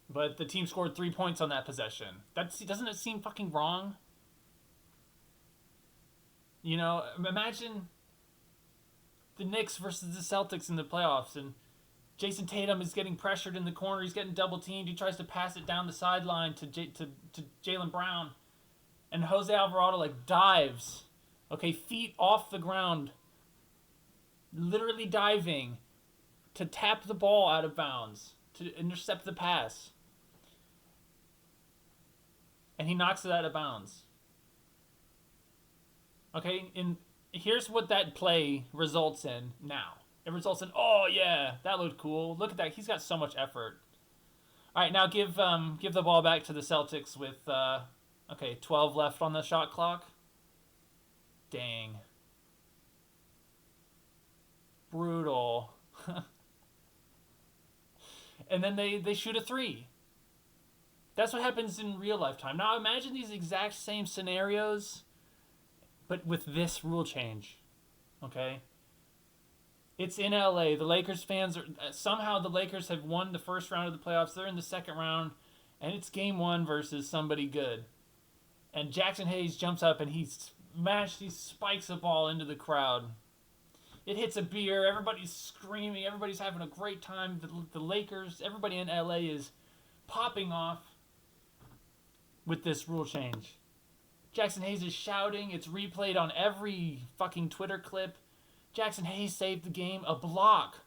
but the team scored 3 points on that possession. Doesn't it seem fucking wrong? Imagine the Knicks versus the Celtics in the playoffs, and Jason Tatum is getting pressured in the corner. He's getting double teamed. He tries to pass it down the sideline to Jaylen Brown, and Jose Alvarado dives. Okay, feet off the ground, literally diving to tap the ball out of bounds, to intercept the pass. And he knocks it out of bounds. Okay, and here's what that play results in now. It results in, oh yeah, that looked cool. Look at that, he's got so much effort. All right, now give the ball back to the Celtics with 12 left on the shot clock. Dang. Brutal. And then they shoot a 3. That's what happens in real life time. Now imagine these exact same scenarios, but with this rule change. Okay? It's in LA. The Lakers fans are... Somehow the Lakers have won the first round of the playoffs. They're in the second round, and it's game 1 versus somebody good. And Jackson Hayes jumps up and he spikes a ball into the crowd. It hits a beer. Everybody's screaming. Everybody's having a great time. The Lakers, everybody in LA is popping off with this rule change. Jackson Hayes is shouting. It's replayed on every fucking Twitter clip. Jackson Hayes saved the game. A block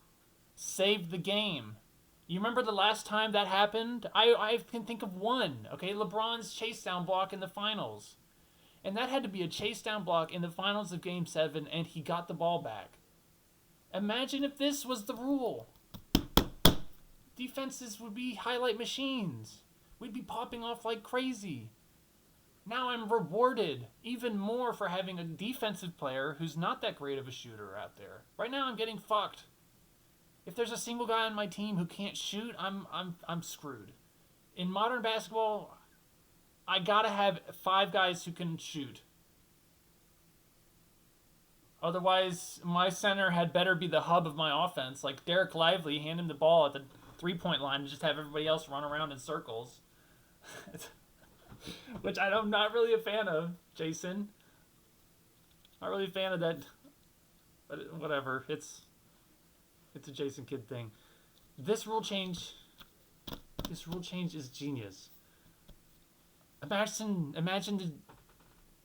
saved the game. You remember the last time that happened? I can think of one. Okay, LeBron's chase down block in the finals. And that had to be a chase down block in the finals of Game 7, and he got the ball back. Imagine if this was the rule. Defenses would be highlight machines. We'd be popping off like crazy. Now I'm rewarded even more for having a defensive player who's not that great of a shooter out there. Right now I'm getting fucked. If there's a single guy on my team who can't shoot, I'm screwed. In modern basketball, I gotta have 5 guys who can shoot. Otherwise, my center had better be the hub of my offense. Like Derek Lively, hand him the ball at the 3-point line and just have everybody else run around in circles. Which I'm not really a fan of, Jason. Not really a fan of that. But whatever. It's a Jason Kidd thing. This rule change is genius. Imagine the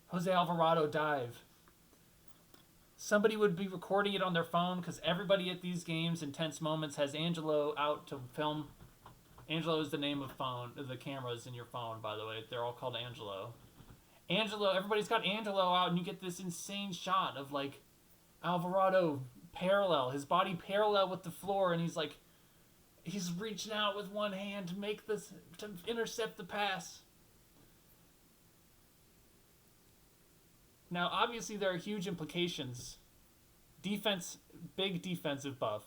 Jose Alvarado dive. Somebody would be recording it on their phone because everybody at these games, intense moments, has Angelo out to film. Angelo is the name of the cameras in your phone, by the way. They're all called Angelo. Everybody's got Angelo out, and you get this insane shot of like Alvarado his body parallel with the floor, and he's reaching out with one hand to intercept the pass. Now, obviously, there are huge implications. Big defensive buff.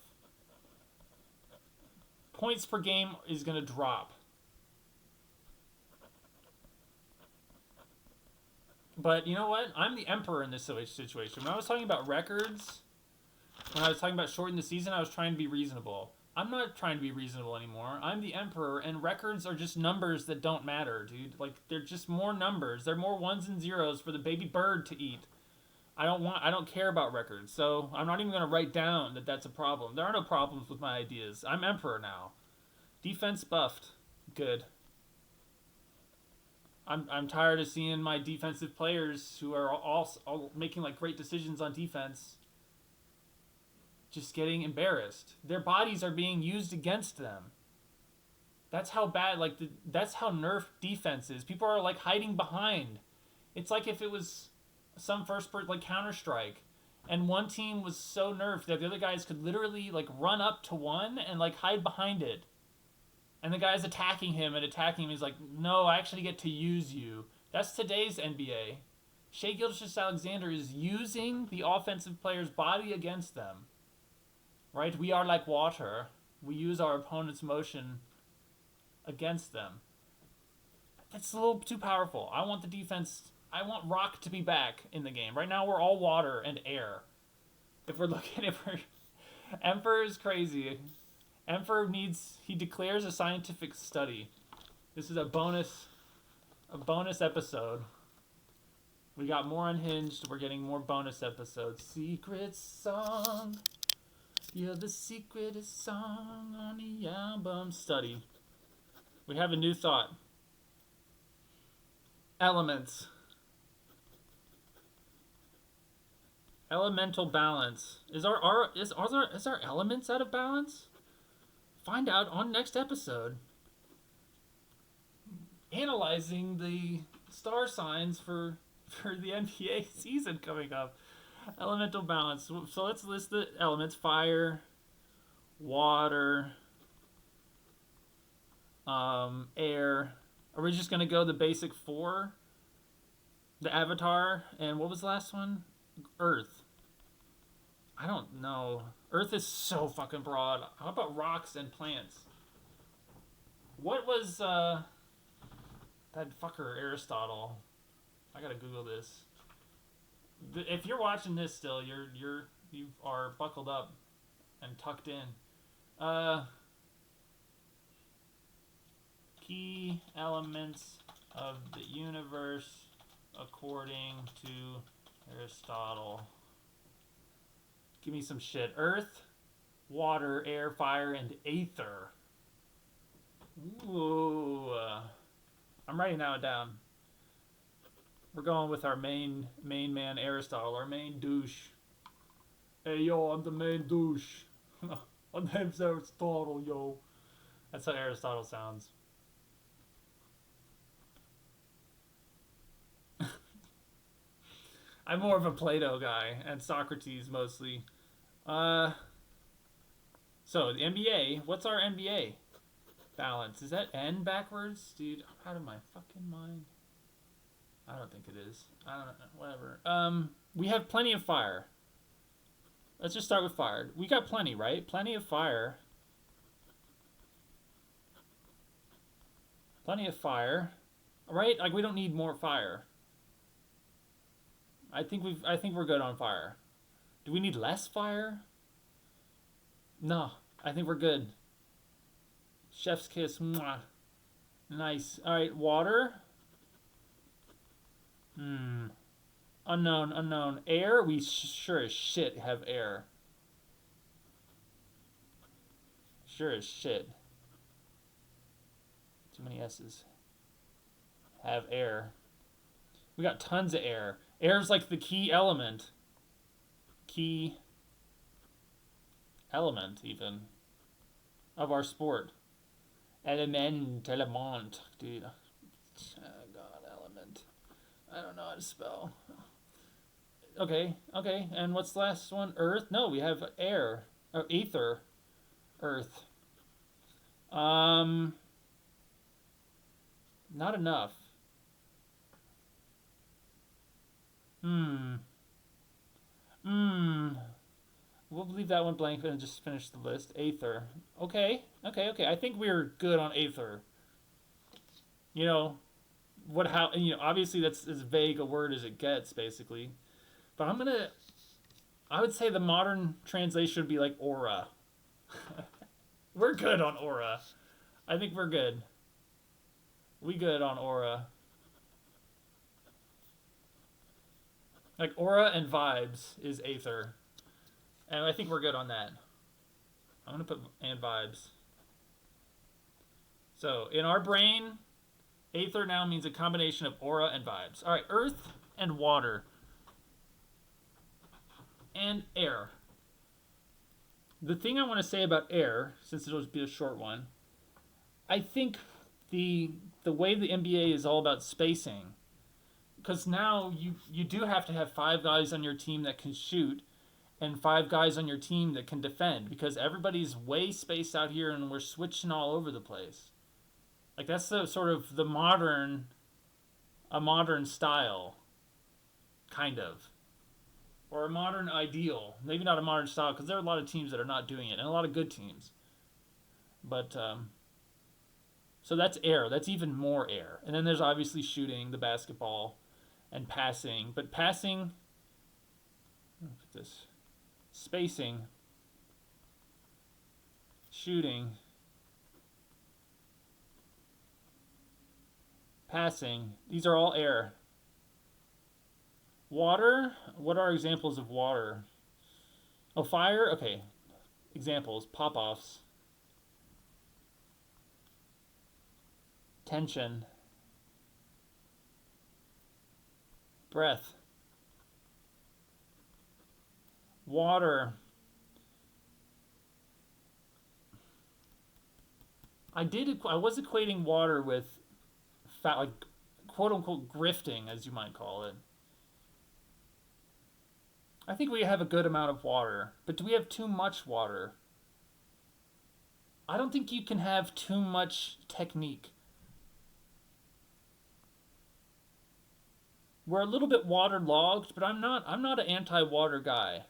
Points per game is going to drop. But you know what? I'm the emperor in this situation. When I was talking about records, when I was talking about shortening the season, I was trying to be reasonable. I'm not trying to be reasonable anymore. I'm the emperor, and records are just numbers that don't matter, dude. Like, they're just more numbers. They're more ones and zeros for the baby bird to eat. I don't care about records, so I'm not even going to write down that that's a problem. There are no problems with my ideas. I'm emperor now. Defense buffed. Good. I'm tired of seeing my defensive players who are all making like great decisions on defense just getting embarrassed. Their bodies are being used against them. That's how bad, that's how nerfed defense is. People are like hiding behind. It's like if it was some first-person, like Counter-Strike, and one team was so nerfed that the other guys could literally like run up to one and like hide behind it. And the guy's attacking him, he's like, no, I actually get to use you. That's today's NBA. Shai Gilgeous-Alexander is using the offensive player's body against them. Right? We are like water. We use our opponent's motion against them. That's a little too powerful. I want the defense. I want Rock to be back in the game. Right now we're all water and air. Emperor is crazy. He declares a scientific study. This is a bonus episode. We got more Unhinged. We're getting more bonus episodes. Secret song. Yeah, the secretest song on the album. Study. We have a new thought. Elements. Elemental balance. Is our elements out of balance? Find out on next episode. Analyzing the star signs for the NBA season coming up. Elemental balance. So let's list the elements: fire, water, air. Are we just gonna go the basic four? The Avatar, and what was the last one? Earth. I don't know. Earth is so fucking broad. How about rocks and plants? What was that fucker Aristotle? I gotta Google this. If you're watching this still, you are buckled up and tucked in. Key elements of the universe according to Aristotle. Give me some shit. Earth, water, air, fire, and aether. Ooh. I'm writing that down. We're going with our main man Aristotle, our main douche. Hey yo, I'm the main douche. My name's Aristotle, yo. That's how Aristotle sounds. I'm more of a Plato guy, and Socrates mostly. So, the NBA, what's our NBA balance? Is that N backwards? Dude, I'm out of my fucking mind. I don't think it is. I don't know, whatever. We have plenty of fire. Let's just start with fire. We got plenty, right? Plenty of fire. Plenty of fire. Right? Like, we don't need more fire. I think we're good on fire. Do we need less fire? No, I think we're good. Chef's kiss. Mwah. Nice. All right, water. Unknown, unknown. Air? We sure as shit have air. Sure as shit. Too many S's. Have air. We got tons of air. Air's like the key element. Key element, even, of our sport. Element. Dude. Oh, God, element. I don't know how to spell. Okay, and what's the last one? Earth? No, we have air. Or ether. Earth. Not enough. We'll leave that one blank and just finish the list. Aether. Okay. I think we're good on Aether. You know, obviously that's as vague a word as it gets, basically. But I would say the modern translation would be like aura. We're good on aura. I think we're good. We good on aura. Like aura and vibes is Aether. And I think we're good on that. I'm going to put and vibes. So in our brain, Aether now means a combination of aura and vibes. All right, earth and water. And air. The thing I want to say about air, since it'll be a short one, I think the way the NBA is all about spacing, because now you do have to have 5 guys on your team that can shoot and 5 guys on your team that can defend, because everybody's way spaced out here and we're switching all over the place. Like that's the sort of a modern style, kind of. Or a modern ideal. Maybe not a modern style, because there are a lot of teams that are not doing it, and a lot of good teams. But, so that's air. That's even more air. And then there's obviously shooting, the basketball, and passing. But passing, look at this, spacing, shooting, passing, these are all air. Water, what are examples of water? Oh, fire, okay. Examples, pop-offs. Tension. Breath. Water. I was equating water with like quote-unquote grifting, as you might call it. I think we have a good amount of water, but do we have too much water? I don't think you can have too much technique. We're a little bit waterlogged, but I'm not an anti-water guy.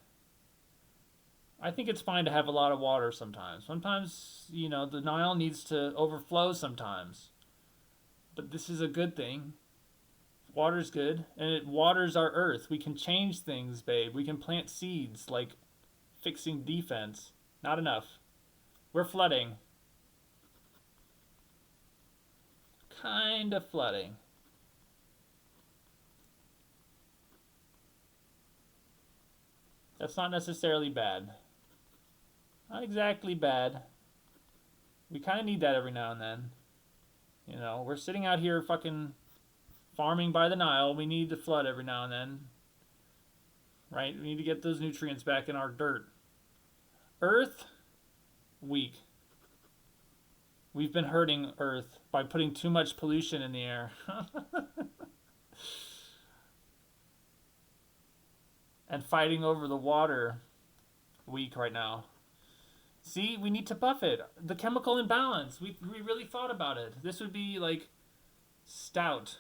I think it's fine to have a lot of water sometimes. Sometimes, the Nile needs to overflow sometimes. But this is a good thing. Water's good, and it waters our earth. We can change things, babe. We can plant seeds, like fixing defense. Not enough. We're flooding. Kind of flooding. That's not necessarily bad. Not exactly bad. We kind of need that every now and then. We're sitting out here fucking farming by the Nile. We need to flood every now and then. Right? We need to get those nutrients back in our dirt. Earth, weak. We've been hurting Earth by putting too much pollution in the air. And fighting over the water, weak right now. See, we need to buff it. The chemical imbalance. We really thought about it. This would be like stout.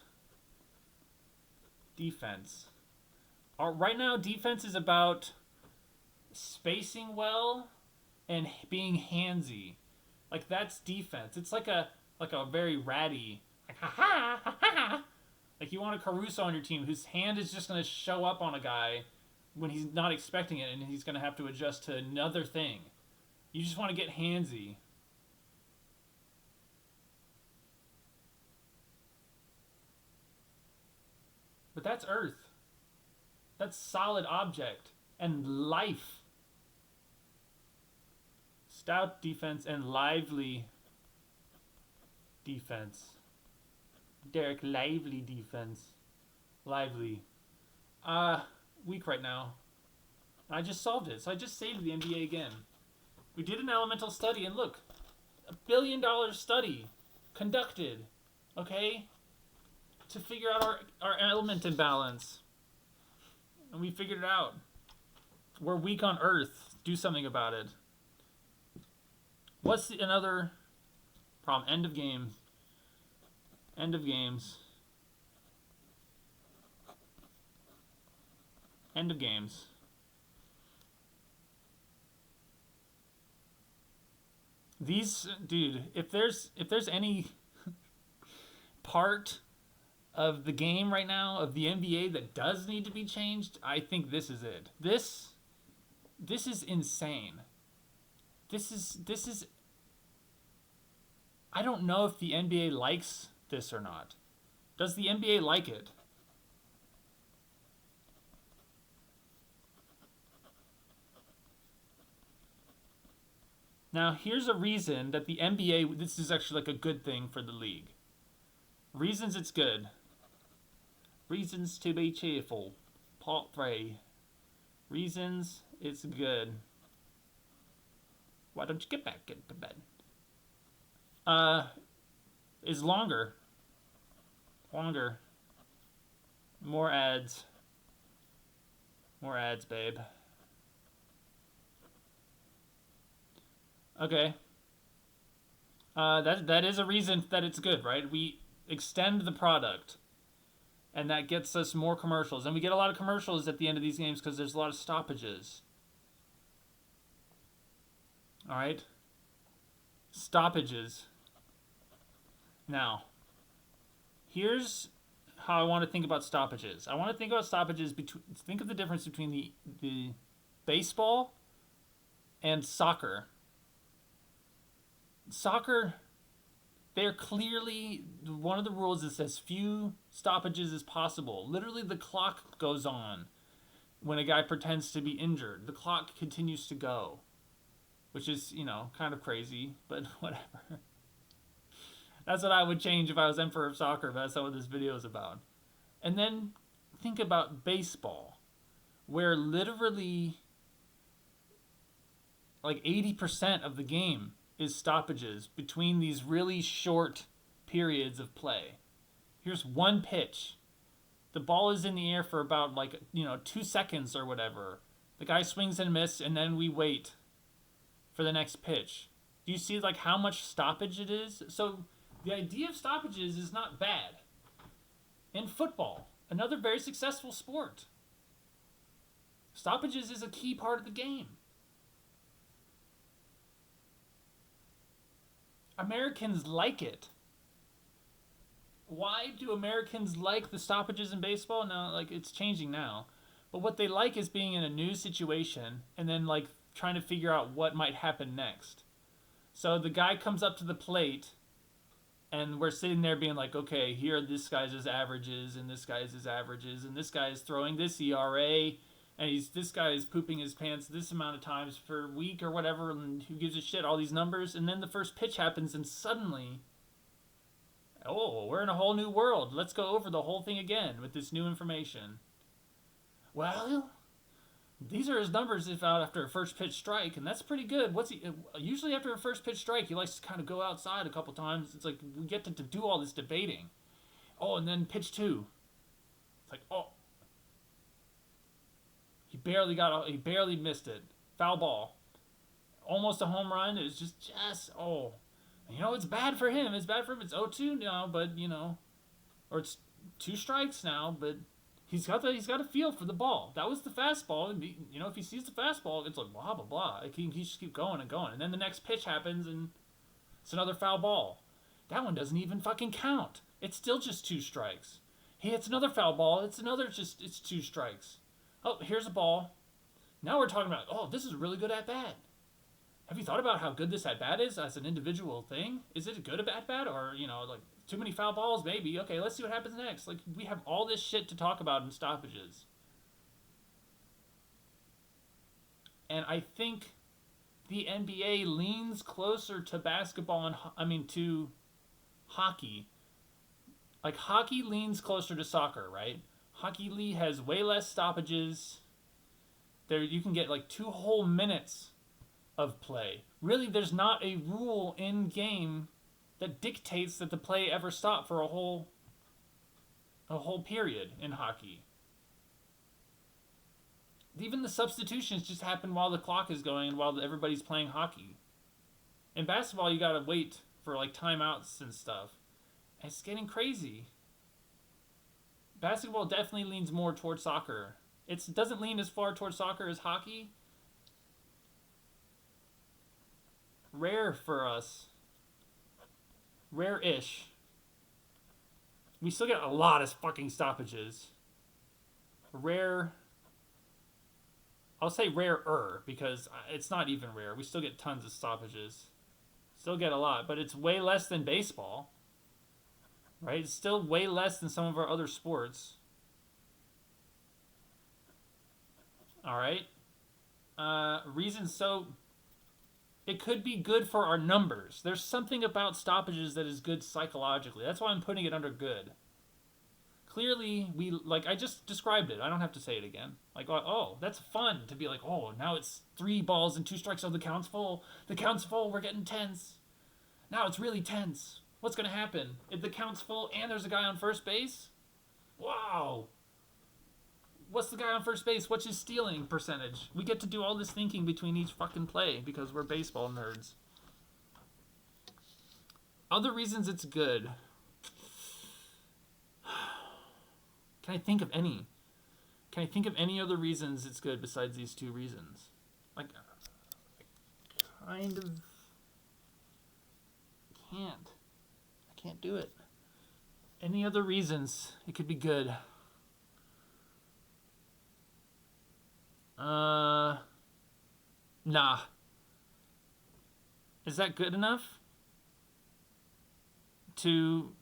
Defense. Right now, defense is about spacing well and being handsy. Like that's defense. It's like a very ratty, like ha ha ha ha. Like you want a Caruso on your team whose hand is just gonna show up on a guy when he's not expecting it and he's going to have to adjust to another thing. You just want to get handsy. But that's Earth. That's solid object and life. Stout defense and lively defense. Derek, lively defense. Lively. Weak right now. I just solved it, so I just saved the NBA again. We did an elemental study, and look, $1 billion study conducted, okay, to figure out our element imbalance. And we figured it out. We're weak on Earth. Do something about it. What's another problem? End of game. End of games. End of games. These, dude, if there's any part of the game right now of the NBA that does need to be changed, I think this is it. This is insane. This is I don't know if the NBA likes this or not. Does the NBA like it? Now, here's a reason that the NBA, this is actually like a good thing for the league. Reasons it's good. Reasons to be cheerful. Part 3. Reasons it's good. Why don't you get back into bed? Is longer. Longer. More ads. More ads, babe. Okay. That is a reason that it's good, right? We extend the product, and that gets us more commercials. And we get a lot of commercials at the end of these games because there's a lot of stoppages. All right? Stoppages. Now, here's how I want to think about stoppages. I want to think about stoppages think of the difference between the baseball and soccer. Soccer, they're clearly, one of the rules is as few stoppages as possible. Literally, the clock goes on when a guy pretends to be injured. The clock continues to go, which is, kind of crazy, but whatever. That's what I would change if I was Emperor of Soccer, but that's not what this video is about. And then think about baseball, where literally like 80% of the game is stoppages between these really short periods of play. Here's one pitch. The ball is in the air for about 2 seconds or whatever. The guy swings and misses, and then we wait for the next pitch. Do you see how much stoppage it is? So the idea of stoppages is not bad. In football, another very successful sport, stoppages is a key part of the game. Americans like it. Why do Americans like the stoppages in baseball? Now, it's changing now. But what they like is being in a new situation and then, trying to figure out what might happen next. So the guy comes up to the plate, and we're sitting there being like, okay, here are this guy's averages, and this guy's averages, and this guy is throwing this ERA, and this guy is pooping his pants this amount of times per week or whatever, and who gives a shit, all these numbers. And then the first pitch happens, and suddenly, oh, we're in a whole new world. Let's go over the whole thing again with this new information. Well, these are his numbers after a first pitch strike, and that's pretty good. Usually after a first pitch strike, he likes to kind of go outside a couple times. It's like we get to do all this debating. Oh, and then pitch 2. It's like, oh, he barely missed it. Foul ball. Almost a home run. It was just, oh. It's bad for him. It's bad for him. It's 0-2 now, but, or it's 2 strikes now, but he's got a feel for the ball. That was the fastball. And, if he sees the fastball, it's like blah, blah, blah. He just keep going and going. And then the next pitch happens, and it's another foul ball. That one doesn't even fucking count. It's still just 2 strikes. He hits another foul ball. It's 2 strikes. Oh, here's a ball. Now we're talking about, oh, this is really good at bat. Have you thought about how good this at bat is as an individual thing? Is it a good at bat, or like too many foul balls? Maybe. Okay, let's see what happens next. Like, we have all this shit to talk about in stoppages, and I think the NBA leans closer to basketball to hockey. Like, hockey leans closer to soccer, right? Hockey league has way less stoppages. There, you can get like 2 whole minutes of play. Really, there's not a rule in game that dictates that the play ever stop for a whole period in hockey. Even the substitutions just happen while the clock is going and while everybody's playing hockey. In basketball, you gotta wait for like timeouts and stuff. And it's getting crazy. Basketball definitely leans more towards soccer. It doesn't lean as far towards soccer as hockey. Rare for us. Rare-ish. We still get a lot of fucking stoppages. Rare. I'll say rarer because it's not even rare. We still get tons of stoppages. Still get a lot, but it's way less than baseball. Right? It's still way less than some of our other sports. Alright. Reasons so... It could be good for our numbers. There's something about stoppages that is good psychologically. That's why I'm putting it under good. Clearly, I just described it. I don't have to say it again. Like, oh, that's fun to be like, oh, now it's 3 balls and 2 strikes. Oh, the count's full. The count's full. We're getting tense. Now it's really tense. What's going to happen? If the count's full and there's a guy on first base? Wow. What's the guy on first base? What's his stealing percentage? We get to do all this thinking between each fucking play because we're baseball nerds. Other reasons it's good. Can I think of any? Can I think of any other reasons it's good besides these 2 reasons? Like, kind of can't. I can't do it. Any other reasons it could be good? Nah. Is that good enough to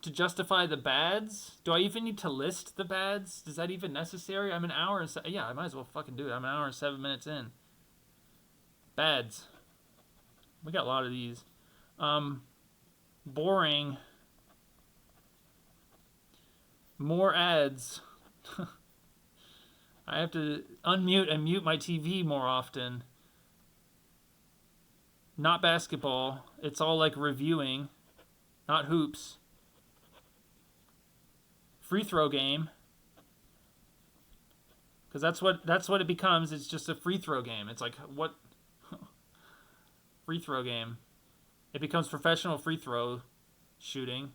justify the bads? Do I even need to list the bads? Is that even necessary? I'm an hour and I might as well fucking do it. I'm an hour and 7 minutes in. Bads. We got a lot of these. Boring. More ads. I have to unmute and mute my TV more often. Not basketball. It's all like reviewing, not hoops. Free throw game. Because that's what it becomes. It's just a free throw game. It's like, what? Free throw game. It becomes professional free throw shooting.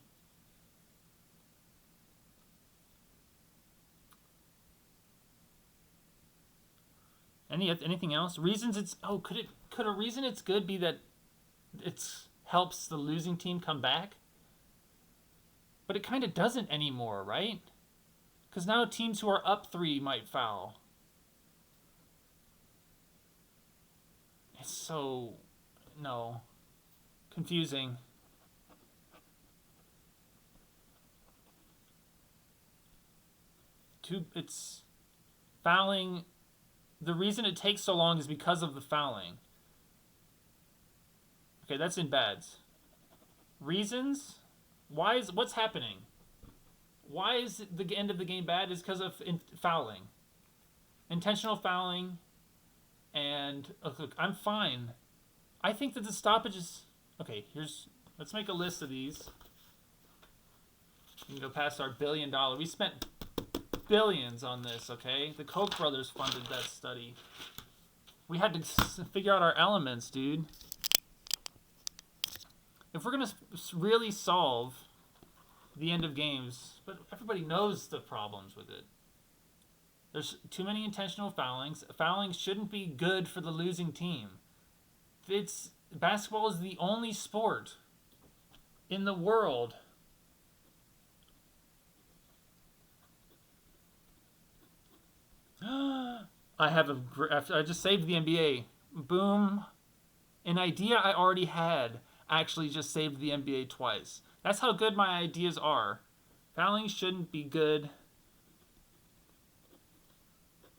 Anything else? Reasons it's could a reason it's good be that it's helps the losing team come back? But it kind of doesn't anymore, right? Because now teams who are up 3 might foul. It's so confusing. It's fouling. The reason it takes so long is because of the fouling. Okay, that's in bads. Reasons? What's happening? Why is the end of the game bad? Is because of fouling. Intentional fouling. And look, I'm fine. I think that the stoppages... Okay, let's make a list of these. We can go past our $1 billion. We spent billions on this, okay? The Koch brothers funded that study. We had to figure out our elements, dude. If we're going to really solve the end of games, but everybody knows the problems with it. There's too many intentional foulings. Fouling shouldn't be good for the losing team. Basketball is the only sport in the world I just saved the NBA. Boom. An idea I already had actually just saved the NBA twice. That's how good my ideas are. Fouling shouldn't be good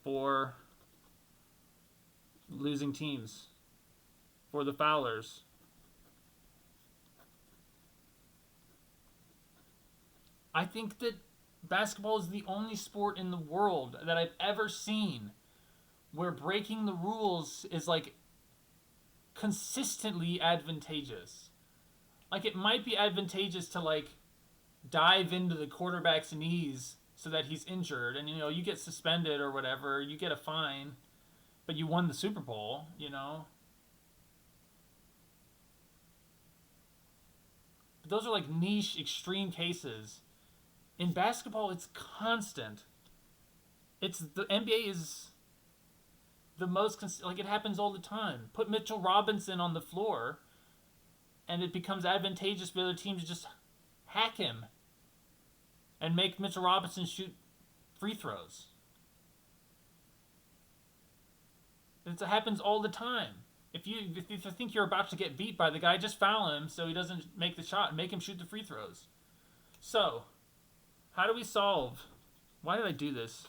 for losing teams. For the foulers. I think that basketball is the only sport in the world that I've ever seen where breaking the rules is like consistently advantageous. Like it might be advantageous to like dive into the quarterback's knees so that he's injured and you get suspended or whatever, you get a fine, but you won the Super Bowl. But those are like niche extreme cases. In basketball it's constant. The NBA is the most like it happens all the time. Put Mitchell Robinson on the floor and it becomes advantageous for other teams to just hack him and make Mitchell Robinson shoot free throws. It happens all the time. If you think you're about to get beat by the guy, just foul him so he doesn't make the shot and make him shoot the free throws. So, how do we solve? Why did I do this?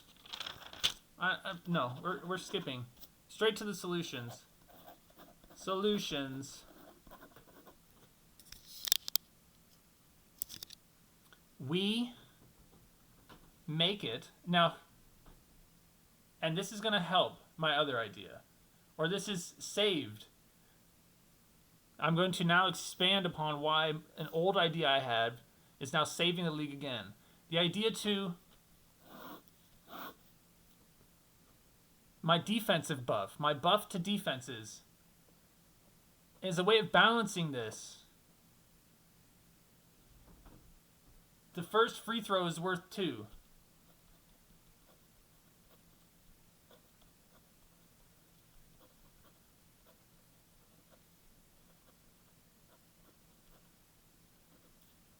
No, we're skipping. Straight to the solutions. Solutions. We make it. Now, and this is going to help my other idea. Or this is saved. I'm going to now expand upon why an old idea I had is now saving the league again. The idea to my defensive buff, my buff to defenses, is a way of balancing this. The first free throw is worth 2.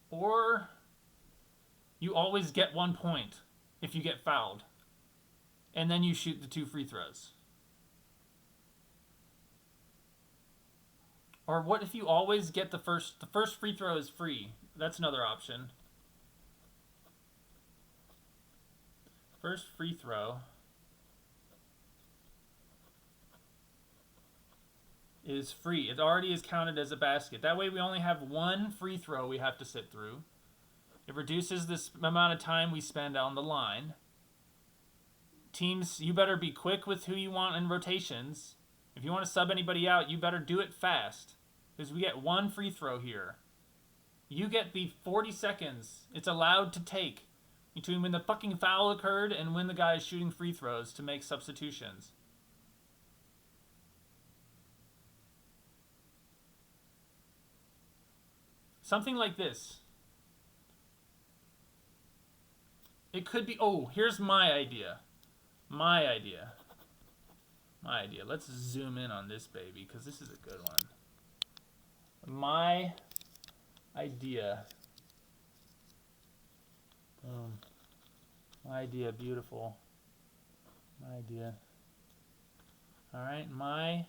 Or you always get 1 point if you get fouled. And then you shoot the 2 free throws. Or what if you always get the first free throw is free? That's another option. First free throw is free. It already is counted as a basket. That way we only have 1 free throw we have to sit through. It reduces this amount of time we spend on the line. Teams, you better be quick with who you want in rotations. If you want to sub anybody out, you better do it fast. Because we get 1 free throw here. You get the 40 seconds it's allowed to take between when the fucking foul occurred and when the guy is shooting free throws to make substitutions. Something like this. It could be, here's my idea. My idea. Let's zoom in on this baby, because this is a good one. My idea. Boom. My idea, beautiful. My idea. Alright, my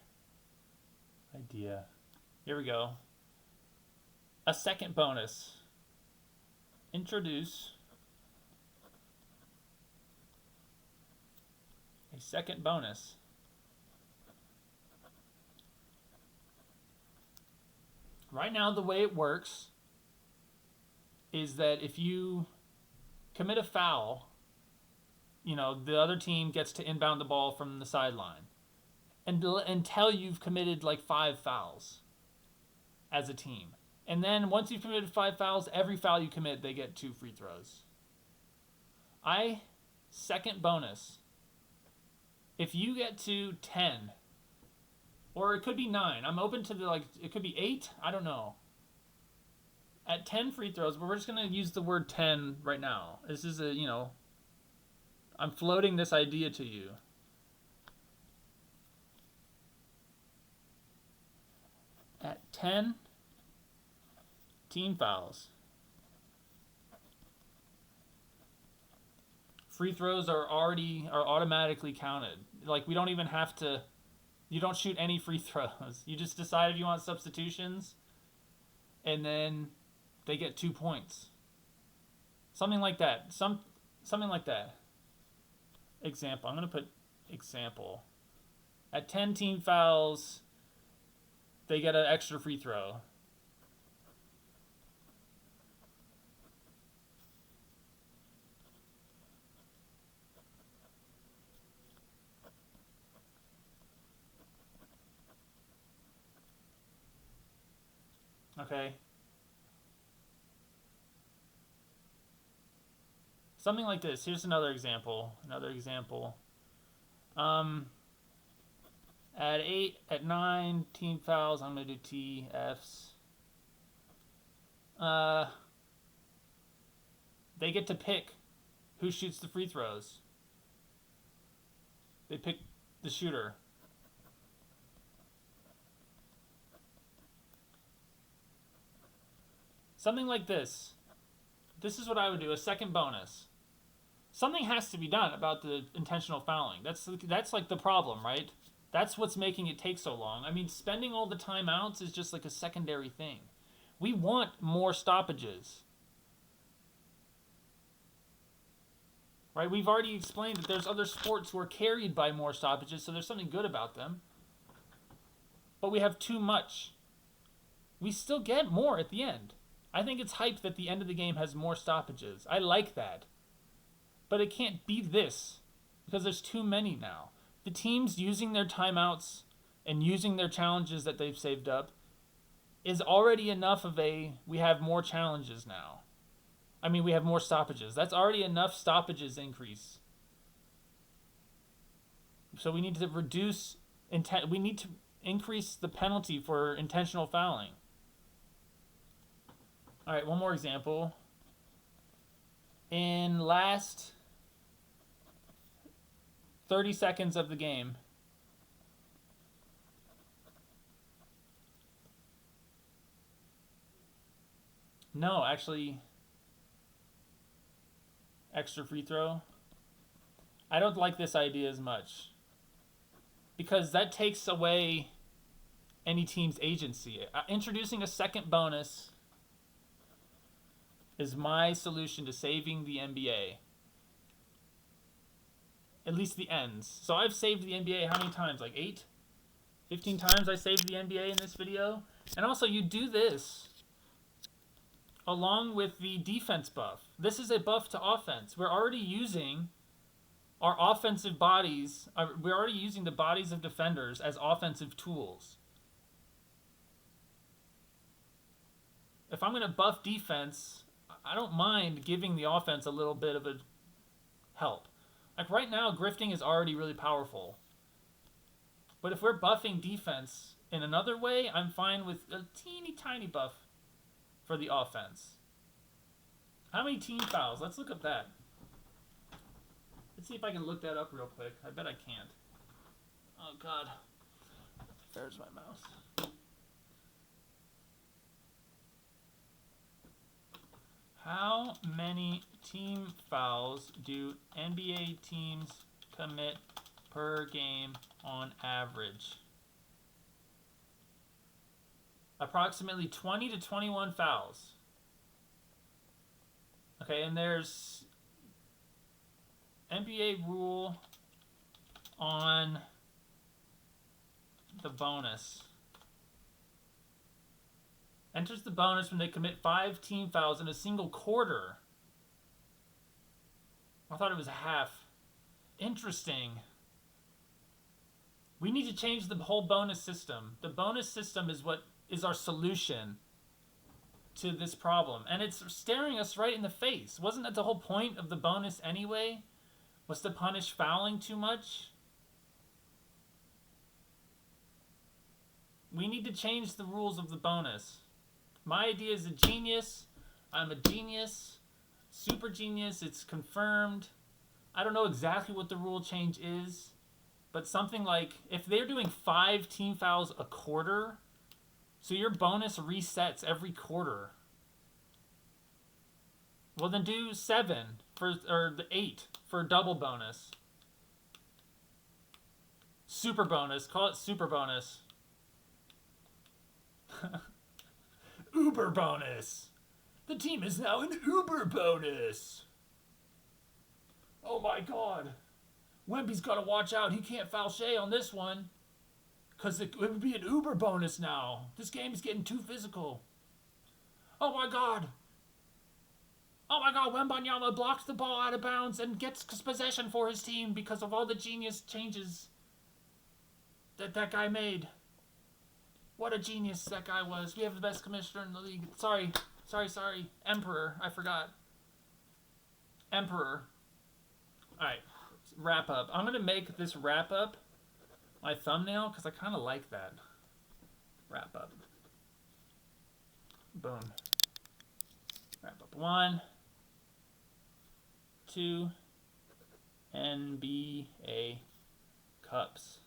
idea. Here we go. A second bonus. Introduce a second bonus. Right now, the way it works is that if you commit a foul, the other team gets to inbound the ball from the sideline until you've committed like 5 fouls as a team. And then once you've committed 5 fouls, every foul you commit, they get 2 free throws. Second bonus. If you get to 10, or it could be 9. I'm open to it could be 8. I don't know. At 10 free throws, but we're just going to use the word 10 right now. This is I'm floating this idea to you. At 10 team fouls, free throws are automatically counted. Like, we don't even have to. You don't shoot any free throws. You just decide if you want substitutions, and then they get 2 points. Something like that. Something like that. Example. I'm gonna put example. At 10 team fouls, they get an extra free throw. Okay. Something like this. Here's another example. At 9 team fouls, I'm gonna do TFs. They get to pick who shoots the free throws. They pick the shooter. Something like this. This is what I would do, a second bonus. Something has to be done about the intentional fouling. That's like the problem, right? That's what's making it take so long. I mean, spending all the timeouts is just like a secondary thing. We want more stoppages. Right? We've already explained that there's other sports who are carried by more stoppages, so there's something good about them. But we have too much. We still get more at the end. I think it's hype that the end of the game has more stoppages. I like that. But it can't be this, because there's too many now. The teams using their timeouts and using their challenges that they've saved up is already enough of we have more challenges now. I mean, we have more stoppages. That's already enough stoppages increase. So we need to we need to increase the penalty for intentional fouling. All right, one more example. In last 30 seconds of the game, no, actually, extra free throw. I don't like this idea as much, because that takes away any team's agency. Introducing a second bonus is my solution to saving the NBA. At least the ends. So I've saved the NBA how many times? Like 8? 15 times I saved the NBA in this video. And also, you do this along with the defense buff. This is a buff to offense. We're already using our offensive bodies. We're already using the bodies of defenders as offensive tools. If I'm going to buff defense, I don't mind giving the offense a little bit of a help. Like right now, grifting is already really powerful. But if we're buffing defense in another way, I'm fine with a teeny tiny buff for the offense. How many team fouls? Let's look up that. Let's see if I can look that up real quick. I bet I can't. Oh, God. There's my mouse. How many team fouls do NBA teams commit per game on average? Approximately 20 to 21 fouls. Okay, and there's NBA rule on the bonus. Enters the bonus when they commit 5 team fouls in a single quarter. I thought it was a half. Interesting. We need to change the whole bonus system. The bonus system is what is our solution to this problem. And it's staring us right in the face. Wasn't that the whole point of the bonus anyway? Was to punish fouling too much? We need to change the rules of the bonus. My idea is a genius. I'm a genius. Super genius. It's confirmed. I don't know exactly what the rule change is, but something like if they're doing 5 team fouls a quarter, so your bonus resets every quarter. Well, then do 7 or the 8 for double bonus. Super bonus. Call it super bonus. Uber bonus. The team is now an Uber bonus. Oh my god. Wemby's got to watch out. He can't foul Shea on this one. Because it would be an Uber bonus now. This game is getting too physical. Oh my god. Oh my god, Wembanyama blocks the ball out of bounds and gets possession for his team because of all the genius changes that guy made. What a genius that guy was. We have the best commissioner in the league. Sorry. Emperor. I forgot. Emperor. Alright. Wrap up. I'm going to make this wrap up my thumbnail because I kind of like that. Wrap up. Boom. Wrap up. 1, 2, NBA Cups.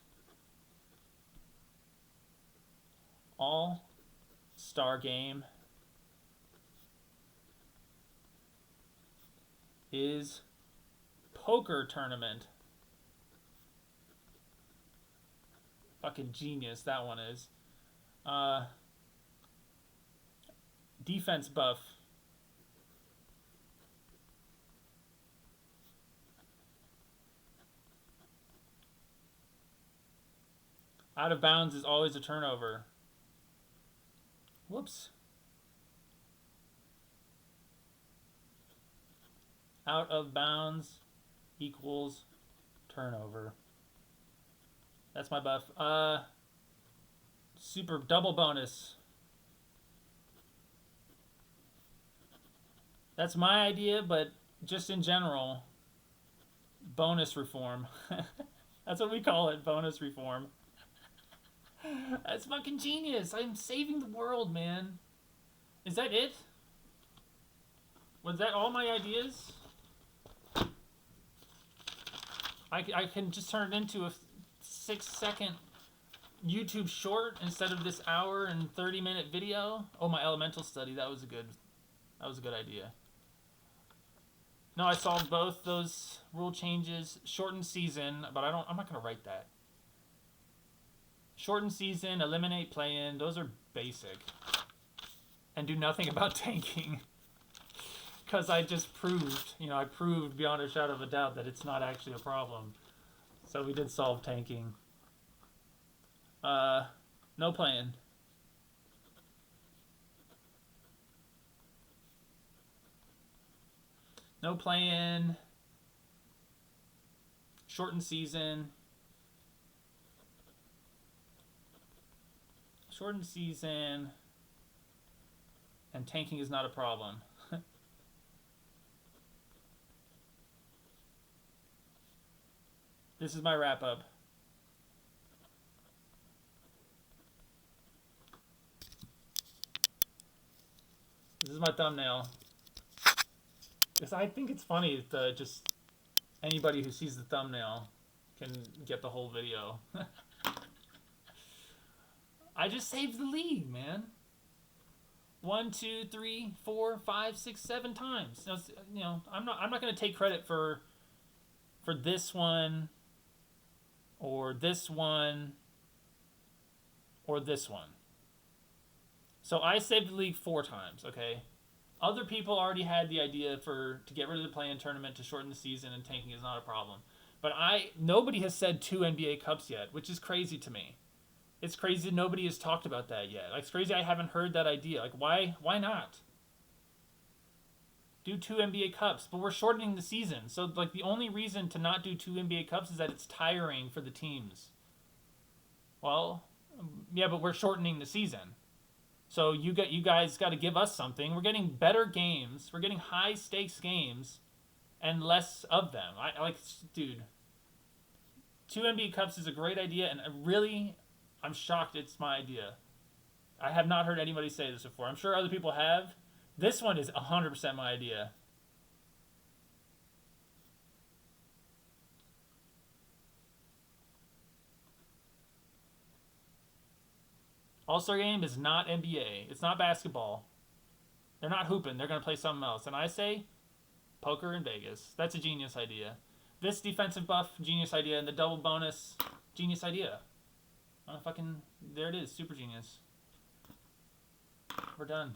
All-Star Game is poker tournament. Fucking genius, that one is. Defense buff. Out of bounds is always a turnover. Whoops. Out of bounds equals turnover. That's my buff. Super double bonus. That's my idea, but just in general, bonus reform. That's what we call it, bonus reform. That's fucking genius. I'm saving the world, man. Is that it? Was that all my ideas? I can just turn it into a 6-second YouTube short instead of this hour and 30-minute video. Oh, my elemental study. That was a good idea. No, I solved both those rule changes. Shortened season, but I'm not gonna write that. Shortened season, eliminate play-in. Those are basic. And do nothing about tanking. Because I just proved, I proved beyond a shadow of a doubt that it's not actually a problem. So we did solve tanking. No play-in. No play-in. Shortened season. Shortened season. And tanking is not a problem. This is my wrap up. This is my thumbnail. Because I think it's funny that just anybody who sees the thumbnail can get the whole video. I just saved the league, man. 1, 2, 3, 4, 5, 6, 7 times. I'm not going to take credit for this one, or this one, or this one. So I saved the league 4 times. Okay. Other people already had the idea to get rid of the play-in tournament to shorten the season, and tanking is not a problem. But nobody has said 2 NBA Cups yet, which is crazy to me. It's crazy nobody has talked about that yet. Like, it's crazy I haven't heard that idea. Like, why not? Do 2 NBA Cups, but we're shortening the season. So, like, the only reason to not do 2 NBA Cups is that it's tiring for the teams. Well, yeah, but we're shortening the season. So you guys got to give us something. We're getting better games. We're getting high stakes games, and less of them. Dude. 2 NBA Cups is a great idea, and I'm shocked it's my idea. I have not heard anybody say this before. I'm sure other people have. This one is 100% my idea. All-Star Game is not NBA. It's not basketball. They're not hooping. They're going to play something else. And I say, Poker in Vegas. That's a genius idea. This defensive buff, genius idea, and the double bonus, genius idea. There it is, super genius. We're done.